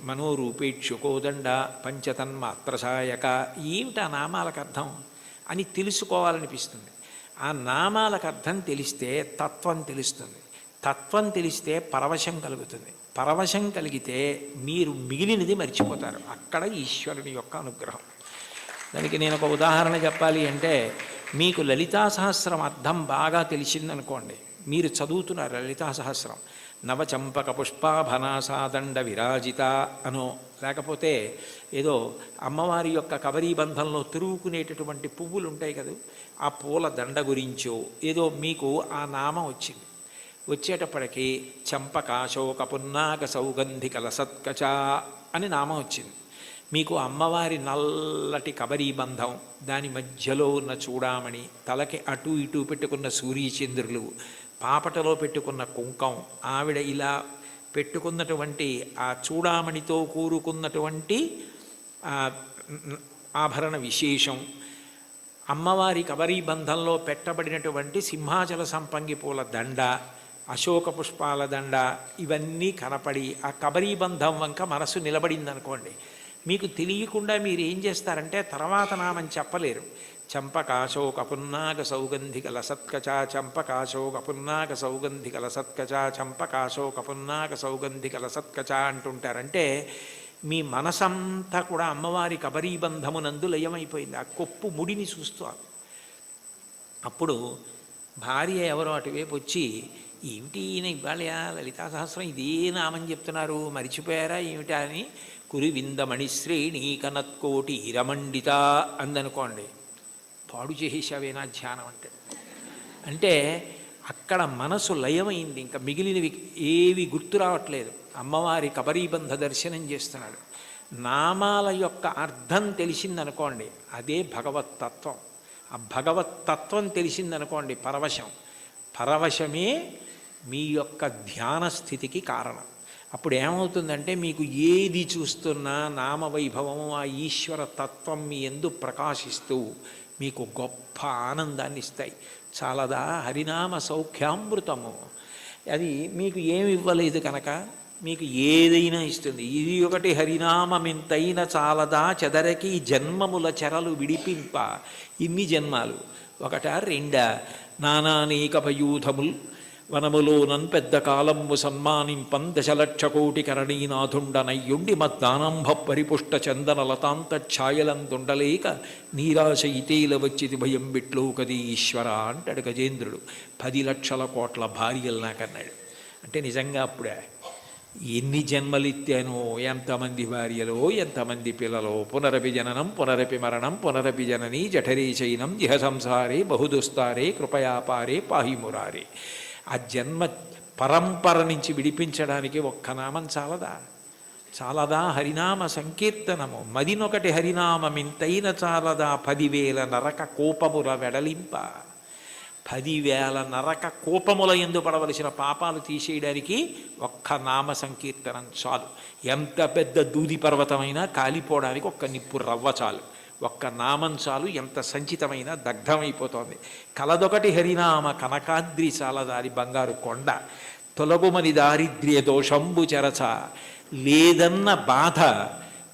[SPEAKER 1] మనోరూపేక్షుకోదండ పంచతన్మాత్రసాయక ఏమిటి ఆ నామాలకు అర్థం అని తెలుసుకోవాలనిపిస్తుంది. ఆ నామాలకు అర్థం తెలిస్తే తత్వం తెలుస్తుంది, తత్వం తెలిస్తే పరవశం కలుగుతుంది, పరవశం కలిగితే మీరు మిగిలినది మర్చిపోతారు. అక్కడ ఈశ్వరుని యొక్క అనుగ్రహం. దానికి నేను ఒక ఉదాహరణ చెప్పాలి అంటే, మీకు లలితా సహస్రం అర్థం బాగా తెలిసిందనుకోండి, మీరు చదువుతున్నారు లలితా సహస్రం, నవచంపక పుష్పాభనాసాదండ విరాజిత అనో, లేకపోతే ఏదో అమ్మవారి యొక్క కబరీబంధంలో తిరుగుకునేటటువంటి పువ్వులు ఉంటాయి కదా, ఆ పూల దండ గురించో ఏదో మీకు ఆ నామం వచ్చింది. వచ్చేటప్పటికి చంపకాశోక పున్నాక సౌగంధిక లసత్కచ అని నామం వచ్చింది. మీకు అమ్మవారి నల్లటి కబరీబంధం, దాని మధ్యలో ఉన్న చూడామణి, తలకి అటు ఇటు పెట్టుకున్న సూర్యచంద్రులు, పాపటలో పెట్టుకున్న కుంకం, ఆవిడ ఇలా పెట్టుకున్నటువంటి ఆ చూడామణితో కూరుకున్నటువంటి ఆభరణ విశేషం, అమ్మవారి కబరీబంధంలో పెట్టబడినటువంటి సింహాచల సంపంగి పూల దండ, అశోక పుష్పాల దండ, ఇవన్నీ కనపడి ఆ కబరీబంధం వంక మనసు నిలబడిందనుకోండి, మీకు తెలియకుండా మీరు ఏం చేస్తారంటే తర్వాత నామని చెప్పలేరు. చంపకాశోక పున్నాగ సౌగంధిక లసత్కచ, చంపకాశోక పున్నాగ సౌగంధిక లసత్కచ, చంపకాశోక పున్నాగ సౌగంధిక లసత్కచ అంటుంటారంటే మీ మనసంతా కూడా అమ్మవారి కబరీబంధమునందు లయమైపోయింది. ఆ కొప్పు ముడిని చూస్తూ అప్పుడు భార్య ఎవరో అటువైపు వచ్చి, ఏమిటి ఈయన ఇవాళ లలితా సహస్రం ఇదే నామని చెప్తున్నారు, మరిచిపోయారా ఏమిటా అని, కురివిందమణి శ్రేణి కనత్కోటి ఇరమండిత అందనుకోండి, పాడు చేసేసావేనా ధ్యానం అంటే. అంటే అక్కడ మనసు లయమైంది, ఇంకా మిగిలినవి ఏవి గుర్తు రావట్లేదు. అమ్మవారి కబరీబంధ దర్శనం చేస్తున్నాడు. నామాల యొక్క అర్థం తెలిసిందనుకోండి, అదే భగవత్తత్వం. ఆ భగవత్తత్వం తెలిసిందనుకోండి పరవశం, పరవశమే మీ యొక్క ధ్యాన స్థితికి కారణం. అప్పుడు ఏమవుతుందంటే మీకు ఏది చూస్తున్నా నామవైభవము, ఆ ఈశ్వర తత్వం మీ యందు ప్రకాశిస్తూ మీకు గొప్ప ఆనందాన్ని ఇస్తాయి. చాలదా హరినామ సౌఖ్యామృతము, అది మీకు ఏమి ఇవ్వలేదు కనుక మీకు ఏదైనా ఇస్తుంది. ఇది ఒకటి హరినామమింతైన చాలదా చెదరకి జన్మముల చెరలు విడిపింప. ఇన్ని జన్మాలు ఒకటా రెండా, నానానేక పయూధముల్ వనములోనన్ పెద్ద కాలంబు సన్మానింపం దశలక్ష కోటి కరణీనాథుండనయ్యుండి మద్దానంభ పరిపుష్ట చందన లతాంత ఛాయలందుండలేక నీరాశ ఇతేల వచ్చిది భయం బిట్లో కది ఈశ్వర అంటాడు గజేంద్రుడు. 10 లక్షల కోట్ల భార్యలు నాకన్నాడు. అంటే నిజంగా అప్పుడే ఎన్ని జన్మలిత్తానో, ఎంతమంది భార్యలో, ఎంతమంది పిల్లలో, పునరపి జననం పునరపి మరణం పునరపి జననీ జఠరే చైనం ఇహ సంసారే బహుదుస్తారే కృపయాపారే పాహిమురారే. ఆ జన్మ పరంపర నుంచి విడిపించడానికి ఒక్క నామం చాలదా? చాలదా హరినామ సంకీర్తనము మదినొకటి హరినామమింతైన చాలదా 10,000 నరక కోపముల వెడలింప. 10,000 నరక కోపముల యందు పడవలసిన పాపాలు తీసేయడానికి ఒక్క నామ సంకీర్తనం చాలు. ఎంత పెద్ద దూది పర్వతమైనా కాలిపోవడానికి ఒక్క నిప్పు రవ్వ చాలు, ఒక్క నామం చాలు, ఎంత సంచితమైన దగ్ధమైపోతోంది. కలదొకటి హరినామ కనకాద్రి చాలదారి బంగారు కొండ, తొలగుమని దారిద్ర్య దోషంబు చెరచ. లేదన్న బాధ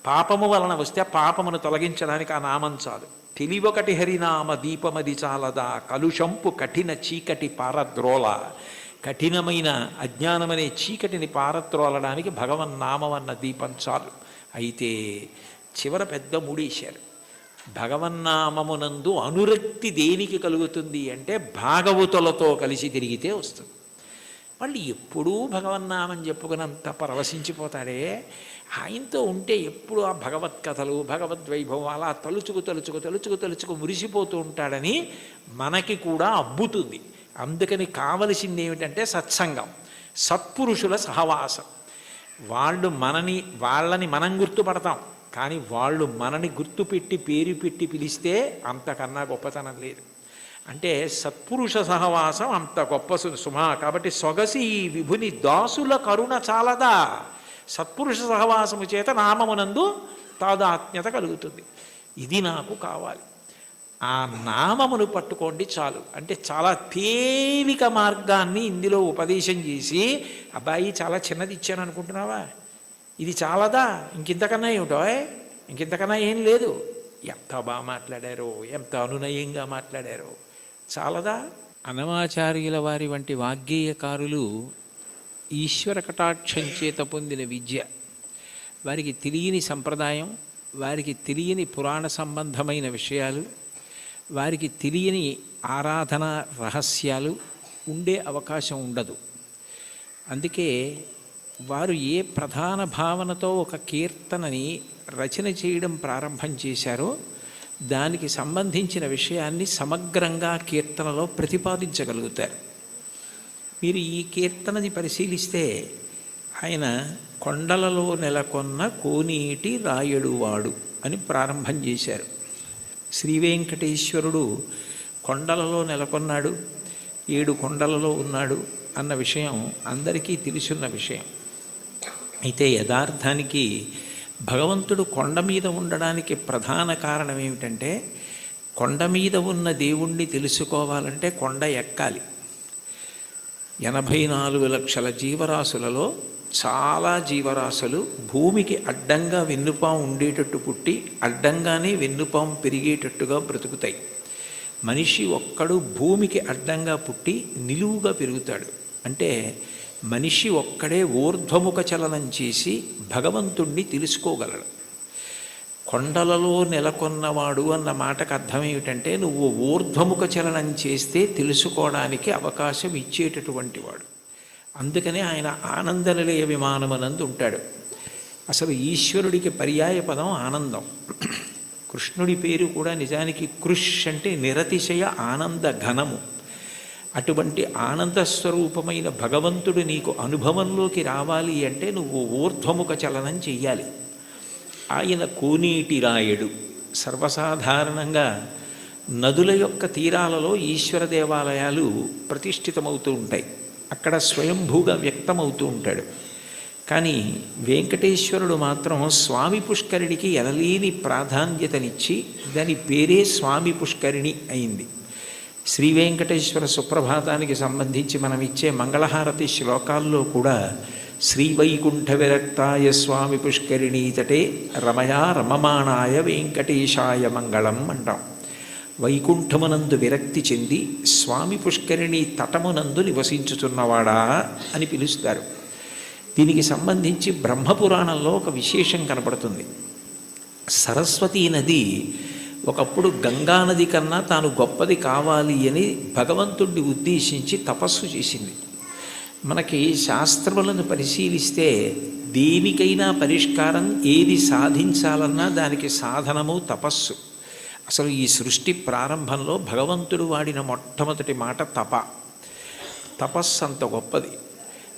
[SPEAKER 1] పాపము వలన వస్తే పాపమును తొలగించడానికి ఆ నామం చాలు. తెలివొకటి హరినామ దీపమది చాలదా కలుషంపు కఠిన చీకటి పారద్రోల. కఠినమైన అజ్ఞానమనే చీకటిని పారద్రోలడానికి భగవన్నామం అన్న దీపం చాలు. అయితే చివర పెద్ద ముడేశారు. భగవన్నామమునందు అనురక్తి దేనికి కలుగుతుంది అంటే భాగవతులతో కలిసి తిరిగితే వస్తుంది. వాళ్ళు ఎప్పుడూ భగవన్నామని చెప్పుకున్నంత పరవశించిపోతాడే, ఆయనతో ఉంటే ఎప్పుడు ఆ భగవత్కథలు భగవద్వైభవం అలా తలుచుకు మురిసిపోతూ ఉంటాడని మనకి కూడా అబ్బుతుంది. అందుకని కావలసింది ఏమిటంటే సత్సంగం, సత్పురుషుల సహవాసం. వాళ్ళని మనం గుర్తుపడతాం, కానీ వాళ్ళు మనని గుర్తుపెట్టి పేరు పెట్టి పిలిస్తే అంతకన్నా గొప్పతనం లేదు. అంటే సత్పురుష సహవాసం అంత గొప్ప సుమా. కాబట్టి సొగసి ఈ విభుని దాసుల కరుణ చాలదా. సత్పురుష సహవాసము చేత నామమునందు తాదాత్మ్యత కలుగుతుంది. ఇది నాకు కావాలి. ఆ నామమును పట్టుకోండి చాలు. అంటే చాలా తేలిక మార్గాన్ని ఇందులో ఉపదేశం చేసి, అబ్బాయి చాలా చిన్నది ఇచ్చాను అనుకుంటున్నావా, ఇది చాలదా, ఇంకింతకన్నా ఏమిటో, ఇంకింతకన్నా ఏం లేదు. ఎంత బాగా మాట్లాడారో, ఎంత అనునయంగా మాట్లాడారో, చాలదా.
[SPEAKER 2] అన్నమాచార్యుల వారి వంటి వాగ్గేయకారులు ఈశ్వర కటాక్షం చేత పొందిన విద్య, వారికి తెలియని సంప్రదాయం, వారికి తెలియని పురాణ సంబంధమైన విషయాలు, వారికి తెలియని ఆరాధన రహస్యాలు ఉండే అవకాశం ఉండదు. అందుకే వారు ఏ ప్రధాన భావనతో ఒక కీర్తనని రచన చేయడం ప్రారంభం చేశారో దానికి సంబంధించిన విషయాన్ని సమగ్రంగా కీర్తనలో ప్రతిపాదించగలుగుతారు. మీరు ఈ కీర్తనని పరిశీలిస్తే ఆయన కొండలలో నెలకొన్న కోనేటి రాయడువాడు అని ప్రారంభం చేశారు. శ్రీవేంకటేశ్వరుడు కొండలలో నెలకొన్నాడు, 7 కొండలలో ఉన్నాడు అన్న విషయం అందరికీ తెలుసున్న విషయం. అయితే యథార్థానికి భగవంతుడు కొండ మీద ఉండడానికి ప్రధాన కారణం ఏమిటంటే, కొండ మీద ఉన్న దేవుణ్ణి తెలుసుకోవాలంటే కొండ ఎక్కాలి. 84 లక్షల జీవరాశులలో చాలా జీవరాశులు భూమికి అడ్డంగా వెన్నుపాం ఉండేటట్టు పుట్టి అడ్డంగానే వెన్నుపాం పెరిగేటట్టుగా బ్రతుకుతాయి. మనిషి ఒక్కడు భూమికి అడ్డంగా పుట్టి నిలువుగా పెరుగుతాడు. అంటే మనిషి ఒక్కడే ఊర్ధ్వముఖ చలనం చేసి భగవంతుణ్ణి తెలుసుకోగలడు. కొండలలో నెలకొన్నవాడు అన్న మాటకు అర్థం ఏమిటంటే, నువ్వు ఊర్ధ్వముఖ చలనం చేస్తే తెలుసుకోవడానికి అవకాశం ఇచ్చేటటువంటి వాడు. అందుకనే ఆయన ఆనందనిలయ విమానమనందు ఉంటాడు. అసలు ఈశ్వరుడికి పర్యాయ పదం ఆనందం. కృష్ణుడి పేరు కూడా నిజానికి కృష్ అంటే నిరతిశయ ఆనంద ఘనము. అటువంటి ఆనంద స్వరూపమైన భగవంతుడు నీకు అనుభవంలోకి రావాలి అంటే నువ్వు ఊర్ధ్వముఖ చలనం చెయ్యాలి. ఆయన కోనేటి రాయడు. సర్వసాధారణంగా నదుల యొక్క తీరాలలో ఈశ్వర దేవాలయాలు ప్రతిష్ఠితమవుతూ ఉంటాయి. అక్కడ స్వయంభూగా వ్యక్తమవుతూ ఉంటాడు. కానీ వెంకటేశ్వరుడు మాత్రం స్వామి పుష్కరిణికి ఎనలేని ప్రాధాన్యతనిచ్చి దాని పేరే స్వామి పుష్కరిణి అయింది. శ్రీ వెంకటేశ్వర సుప్రభాతానికి సంబంధించి మనం ఇచ్చే మంగళహారతి శ్లోకాల్లో కూడా శ్రీవైకుంఠ విరక్తాయ స్వామి పుష్కరిణీ తటే రమయా రమమాణాయ వెంకటేశాయ మంగళం అంటాం. వైకుంఠమునందు విరక్తి చెంది స్వామి పుష్కరిణి తటమునందు నివసించుతున్నవాడా అని పిలుస్తారు. దీనికి సంబంధించి బ్రహ్మపురాణంలో ఒక విశేషం కనపడుతుంది. సరస్వతీ నది ఒకప్పుడు గంగానది కన్నా తాను గొప్పది కావాలి అని భగవంతుడిని ఉద్దేశించి తపస్సు చేసింది. మనకి శాస్త్రములను పరిశీలిస్తే దేనికైనా పరిష్కారం ఏది సాధించాలన్నా దానికి సాధనము తపస్సు. అసలు ఈ సృష్టి ప్రారంభంలో భగవంతుడు వాడిన మొట్టమొదటి మాట తపస్సు అంత గొప్పది.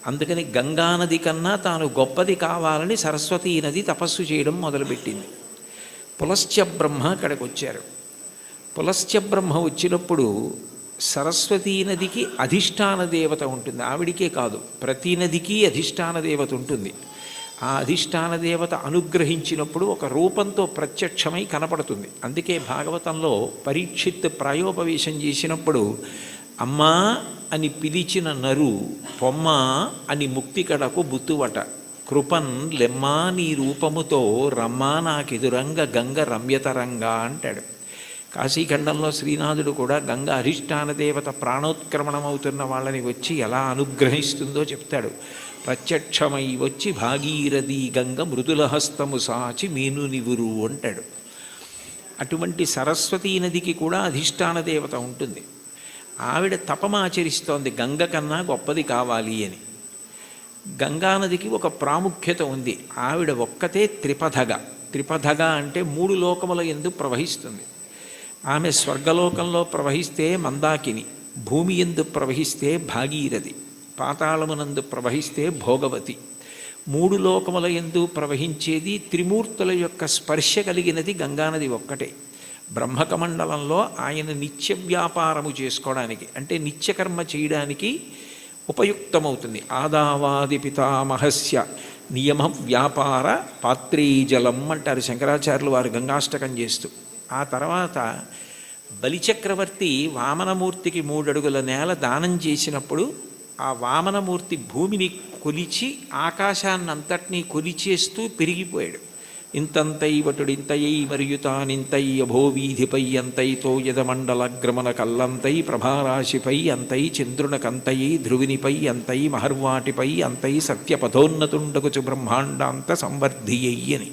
[SPEAKER 2] అందుకని గంగానది కన్నా తాను గొప్పది కావాలని సరస్వతీ నది తపస్సు చేయడం మొదలుపెట్టింది. పులస్త్య బ్రహ్మ అక్కడికి వచ్చారు. పులస్త్య బ్రహ్మ వచ్చినప్పుడు సరస్వతీ నదికి అధిష్టాన దేవత ఉంటుంది. ఆవిడికే కాదు, ప్రతి నదికి అధిష్టాన దేవత ఉంటుంది. ఆ అధిష్టాన దేవత అనుగ్రహించినప్పుడు ఒక రూపంతో ప్రత్యక్షమై కనపడుతుంది. అందుకే భాగవతంలో పరీక్షిత్ ప్రాయోపవేశం చేసినప్పుడు అమ్మా అని పిలిచిన నరు పొమ్మ అని ముక్తి కడకు బుత్తువట, కృపన్ లెమ్మా నీ రూపముతో రమ్మా నాకెదురంగ గంగ రమ్యతరంగా అంటాడు. కాశీఖండంలో శ్రీనాథుడు కూడా గంగ అధిష్టాన దేవత ప్రాణోత్క్రమణమవుతున్న వాళ్ళని వచ్చి ఎలా అనుగ్రహిస్తుందో చెప్తాడు. ప్రత్యక్షమై వచ్చి భాగీరథి గంగ మృదుల హస్తము సాచి మీను నివురు అంటాడు. అటువంటి సరస్వతీ నదికి కూడా అధిష్టాన దేవత ఉంటుంది. ఆవిడ తపమాచరిస్తోంది గంగ కన్నా గొప్పది కావాలి అని. గంగానదికి ఒక ప్రాముఖ్యత ఉంది. ఆవిడ ఒక్కతే త్రిపథగా అంటే 3 లోకముల యందు ప్రవహిస్తుంది. ఆమె స్వర్గలోకంలో ప్రవహిస్తే మందాకిని, భూమి యందు ప్రవహిస్తే భాగీరథి, పాతాళమునందు ప్రవహిస్తే భోగవతి. 3 లోకముల యందు ప్రవహించేది త్రిమూర్తుల యొక్క స్పర్శ కలిగినది గంగానది ఒక్కటే. బ్రహ్మకమండలంలో ఆయన నిత్య వ్యాపారము చేసుకోవడానికి అంటే నిత్యకర్మ చేయడానికి ఉపయుక్తమవుతుంది. ఆదావాది పితామహస్య నియమ వ్యాపార పాత్రీజలం అంటారు శంకరాచార్యులు వారు గంగాష్టకం చేస్తూ. ఆ తర్వాత బలిచక్రవర్తి వామనమూర్తికి 3 అడుగుల నేల దానం చేసినప్పుడు ఆ వామనమూర్తి భూమిని కొలిచి ఆకాశాన్నంతటినీ కొలిచేస్తూ పెరిగిపోయాడు. ఇంతంతై వటుడింతయై మరియు తానింతై అభోవీధిపై అంతైతో యదమండలగ్రమణ కల్లంతై ప్రభారాశిపై అంతై చంద్రునకంతయి ధ్రువినిపై అంతై మహర్వాటిపై అంతై సత్యపథోన్నతుండగుచు బ్రహ్మాండాంత సంవర్ధియ్యి అని.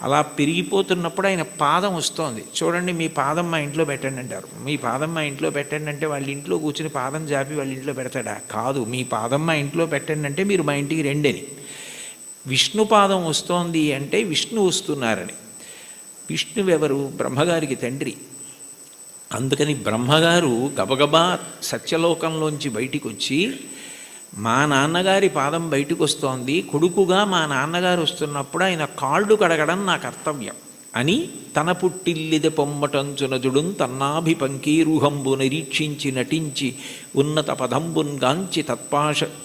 [SPEAKER 2] అలా పెరిగిపోతున్నప్పుడు ఆయన పాదం వస్తోంది. చూడండి మీ పాదం మా ఇంట్లో పెట్టండి అంటారు. మీ పాదం మా ఇంట్లో పెట్టండి అంటే వాళ్ళ ఇంట్లో కూర్చుని పాదం జాపి వాళ్ళ ఇంట్లో పెడతాడా? కాదు. మీ పాదం మా ఇంట్లో పెట్టండి అంటే మీరు మా ఇంటికి రెండని. విష్ణుపాదం వస్తోంది అంటే విష్ణు వస్తున్నారని. విష్ణువెవరు? బ్రహ్మగారికి తండ్రి. అందుకని బ్రహ్మగారు గబగబా సత్యలోకంలోంచి బయటికి వచ్చి మా నాన్నగారి పాదం బయటకు వస్తోంది, కొడుకుగా మా నాన్నగారు వస్తున్నప్పుడు ఆయన కాళ్ళు కడగడం నా కర్తవ్యం అని తన పుట్టిల్లిద పొమ్మటంచునజుడున్ తన్నాభి పంకీరుహంబు నిరీక్షించి నటించి ఉన్నత పదంబున్ గాంచి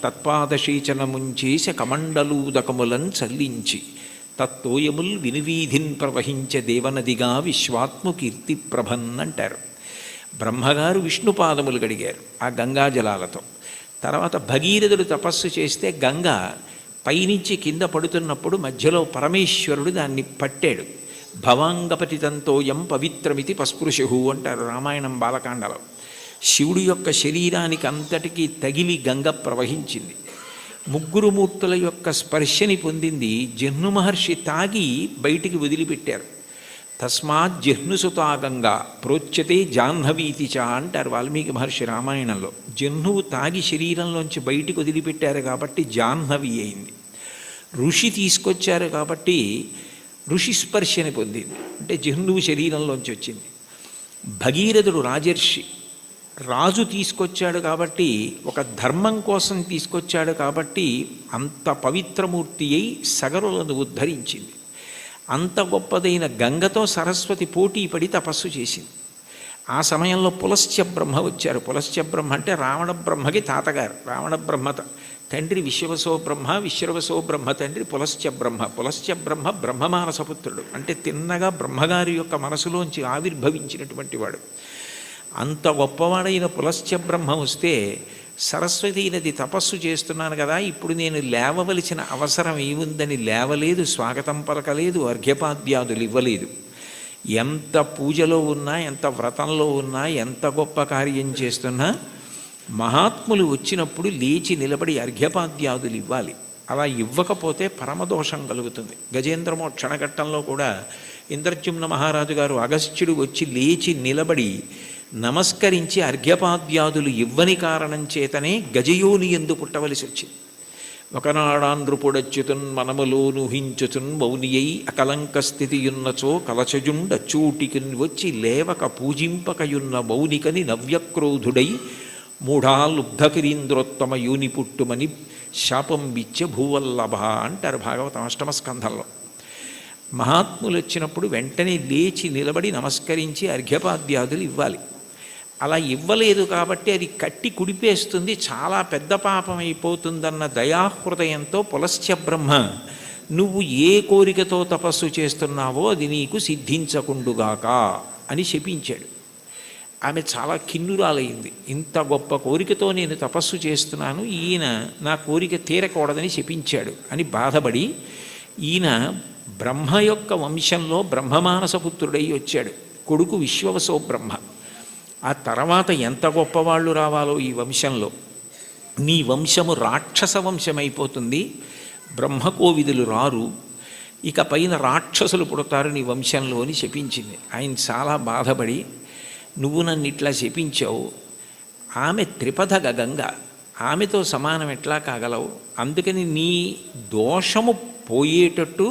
[SPEAKER 2] తత్పాదశీచనముంచేస కమండలూదకములన్ చల్లించి తత్తోయముల్ వినివీధిన్ ప్రవహించే దేవనదిగా విశ్వాత్ము కీర్తి ప్రభన్ అంటారు. బ్రహ్మగారు విష్ణుపాదములు గడిగారు ఆ గంగాజలాలతో. తర్వాత భగీరథుడు తపస్సు చేస్తే గంగ పైనుంచి కింద పడుతున్నప్పుడు మధ్యలో పరమేశ్వరుడు దాన్ని పట్టాడు. భవాంగపతితంతోయం పవిత్రమితి పస్పృశు అంటారు రామాయణం బాలకాండలో. శివుడి యొక్క శరీరానికి అంతటికీ తగిలి గంగ ప్రవహించింది. 3 మూర్తుల యొక్క స్పర్శని పొందింది. జహ్ను మహర్షి తాగి బయటికి వదిలిపెట్టారు. తస్మాత్ జహ్నుసుతా గంగా ప్రోచ్యతే జాహ్నవీతి చ అంటారు వాల్మీకి మహర్షి రామాయణంలో. జహ్నువు తాగి శరీరంలోంచి బయటికి వదిలిపెట్టారు కాబట్టి జాహ్నవి అయింది. ఋషి తీసుకొచ్చారు కాబట్టి ఋషి స్పర్శని పొందింది, అంటే జహ్నువు శరీరంలోంచి వచ్చింది. భగీరథుడు రాజర్షి, రాజు తీసుకొచ్చాడు కాబట్టి ఒక ధర్మం కోసం తీసుకొచ్చాడు కాబట్టి అంత పవిత్రమూర్తి అయి సగరులను ఉద్ధరించింది. అంత గొప్పదైన గంగతో సరస్వతి పోటీ పడి తపస్సు చేసింది. ఆ సమయంలో పులస్త్య బ్రహ్మ వచ్చారు. పులస్త్య బ్రహ్మ అంటే రావణ బ్రహ్మకి తాతగారు. రావణ బ్రహ్మ తండ్రి విశ్వవసో బ్రహ్మ, విశ్వవసో బ్రహ్మ తండ్రి పులస్త్య బ్రహ్మ. పులస్త్య బ్రహ్మ బ్రహ్మమానసపుత్రుడు, అంటే తిన్నగా బ్రహ్మగారి యొక్క మనసులోంచి ఆవిర్భవించినటువంటి వాడు. అంత గొప్పవాడైన పులస్త్య బ్రహ్మ వస్తే సరస్వతీ నది తపస్సు చేస్తున్నాను కదా, ఇప్పుడు నేను లేవవలసిన అవసరం ఏముందని లేవలేదు, స్వాగతం పలకలేదు, అర్ఘ్యపాద్యాదులు ఇవ్వలేదు. ఎంత పూజలో ఉన్నా, ఎంత వ్రతంలో ఉన్నా, ఎంత గొప్ప కార్యం చేస్తున్నా మహాత్ములు వచ్చినప్పుడు లేచి నిలబడి అర్ఘ్యపాద్యాదులు ఇవ్వాలి. అలా ఇవ్వకపోతే పరమదోషం కలుగుతుంది. గజేంద్రమోక్షణ ఘట్టంలో కూడా ఇంద్రజుమ్న మహారాజు గారు అగస్త్యుడు వచ్చి లేచి నిలబడి నమస్కరించి అర్ఘ్యపాద్యాదులు ఇవ్వని కారణం చేతనే గజయోని ఎందు పుట్టవలసి వచ్చింది. ఒకనాడాంధ్రుపుడచ్యుతున్ మనములోనుహించుతున్ మౌనియై అకలంక స్థితియున్నచో కలచజుండచూటికిన్ వచ్చి లేవక పూజింపకయున్న మౌనికని నవ్యక్రోధుడై మూఢాలుబ్ధకిరీంద్రోత్తమ యోని పుట్టుమని శాపం విచ్చ భూవల్లభ అంటారు భాగవతం 8వ స్కంధంలో. మహాత్ములు వచ్చినప్పుడు వెంటనే లేచి నిలబడి నమస్కరించి అర్ఘ్యపాద్యాదులు ఇవ్వాలి. అలా ఇవ్వలేదు కాబట్టి అది కట్టి కుడిపేస్తుంది, చాలా పెద్ద పాపం అయిపోతుందన్న దయాహృదయంతో పులస్త్య బ్రహ్మ నువ్వు ఏ కోరికతో తపస్సు చేస్తున్నావో అది నీకు సిద్ధించకుండుగాక అని శపించాడు. ఆమె చాలా కిన్నురాలైంది. ఇంత గొప్ప కోరికతో నేను తపస్సు చేస్తున్నాను, ఈయన నా కోరిక తీరకూడదని శపించాడు అని బాధపడి ఈయన బ్రహ్మ యొక్క వంశంలో బ్రహ్మమానసపుత్రుడై వచ్చాడు. కొడుకు విశ్వవసో బ్రహ్మ. ఆ తర్వాత ఎంత గొప్పవాళ్ళు రావాలో ఈ వంశంలో, నీ వంశము రాక్షస వంశమైపోతుంది, బ్రహ్మకోవిదులు రారు, ఇక పైన రాక్షసులు పుడతారు నీ వంశంలో అని శపించింది. ఆయన చాలా బాధపడి, నువ్వు నన్ను ఇట్లా శపించావు, ఆమె త్రిపథ గంగ, ఆమెతో సమానం ఎట్లా కాగలవు, అందుకని నీ దోషము పోయేటట్టు,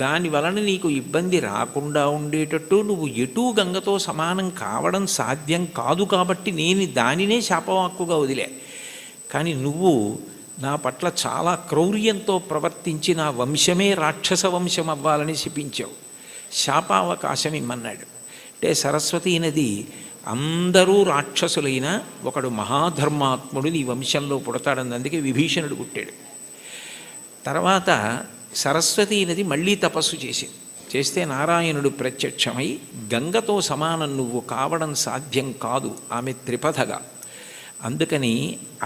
[SPEAKER 2] దాని వలన నీకు ఇబ్బంది రాకుండా ఉండేటట్టు నువ్వు ఎటూ గంగతో సమానం కావడం సాధ్యం కాదు, కాబట్టి నేను దానినే శాపవాక్కుగా వదిలే. కానీ నువ్వు నా పట్ల చాలా క్రౌర్యంతో ప్రవర్తించి నా వంశమే రాక్షస వంశం అవ్వాలని శపించావు, శాపావకాశం ఇమ్మన్నాడు. అంటే సరస్వతీ నది అందరూ రాక్షసులైన ఒకడు మహాధర్మాత్ముడు నీ వంశంలో పుడతాడని అందుకే విభీషణుడు పుట్టాడు. తర్వాత సరస్వతీ నది మళ్ళీ తపస్సు చేసింది. చేస్తే నారాయణుడు ప్రత్యక్షమై, గంగతో సమానం నువ్వు కావడం సాధ్యం కాదు, ఆమె త్రిపథగా, అందుకని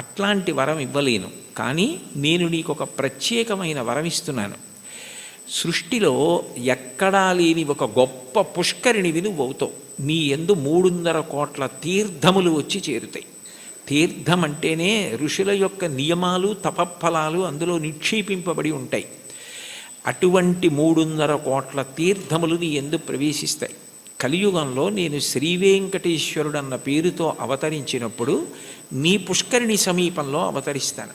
[SPEAKER 2] అట్లాంటి వరం ఇవ్వలేను, కానీ నేను నీకు ఒక ప్రత్యేకమైన వరం ఇస్తున్నాను. సృష్టిలో ఎక్కడా లేని ఒక గొప్ప పుష్కరిణివి నువ్వు అవుతావు. నీ యందు 300 కోట్ల తీర్థములు వచ్చి చేరుతాయి. తీర్థం అంటేనే ఋషుల యొక్క నియమాలు, తపఫలాలు అందులో నిక్షేపింపబడి ఉంటాయి. అటువంటి 300 కోట్ల తీర్థములు నీ యందు ప్రవేశిస్తాయి. కలియుగంలో నేను శ్రీవేంకటేశ్వరుడు అన్న పేరుతో అవతరించినప్పుడు నీ పుష్కరిణి సమీపంలో అవతరిస్తాను.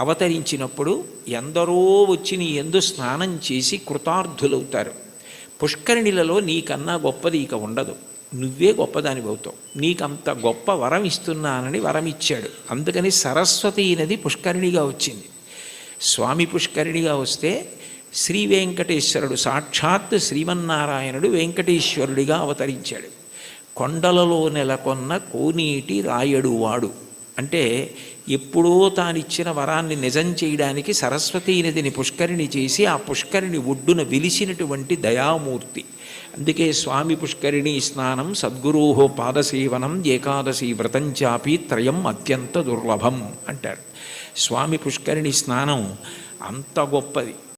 [SPEAKER 2] అవతరించినప్పుడు ఎందరో వచ్చి నీ యందు స్నానం చేసి కృతార్థులవుతారు. పుష్కరిణిలలో నీకన్నా గొప్పది ఇక ఉండదు, నువ్వే గొప్పదాని అవుతావు. నీకంత గొప్ప వరం ఇస్తున్నానని వరం ఇచ్చాడు. అందుకని సరస్వతీ నది పుష్కరిణిగా వచ్చింది. స్వామి పుష్కరిణిగా వస్తే శ్రీ వెంకటేశ్వరుడు సాక్షాత్ శ్రీమన్నారాయణుడు వెంకటేశ్వరుడిగా అవతరించాడు. కొండలలో నెలకొన్న కోనేటి రాయడు వాడు అంటే ఎప్పుడో తానిచ్చిన వరాన్ని నిజం చేయడానికి సరస్వతీ నదిని పుష్కరిణి చేసి ఆ పుష్కరిణి ఒడ్డున వెలిసినటువంటి దయామూర్తి. అందుకే స్వామి పుష్కరిణీ స్నానం సద్గురోహో పాదసేవనం ఏకాదశి వ్రతం చాపి త్రయం అత్యంత దుర్లభం అంటారు. స్వామి పుష్కరిణి స్నానం అంత గొప్పది.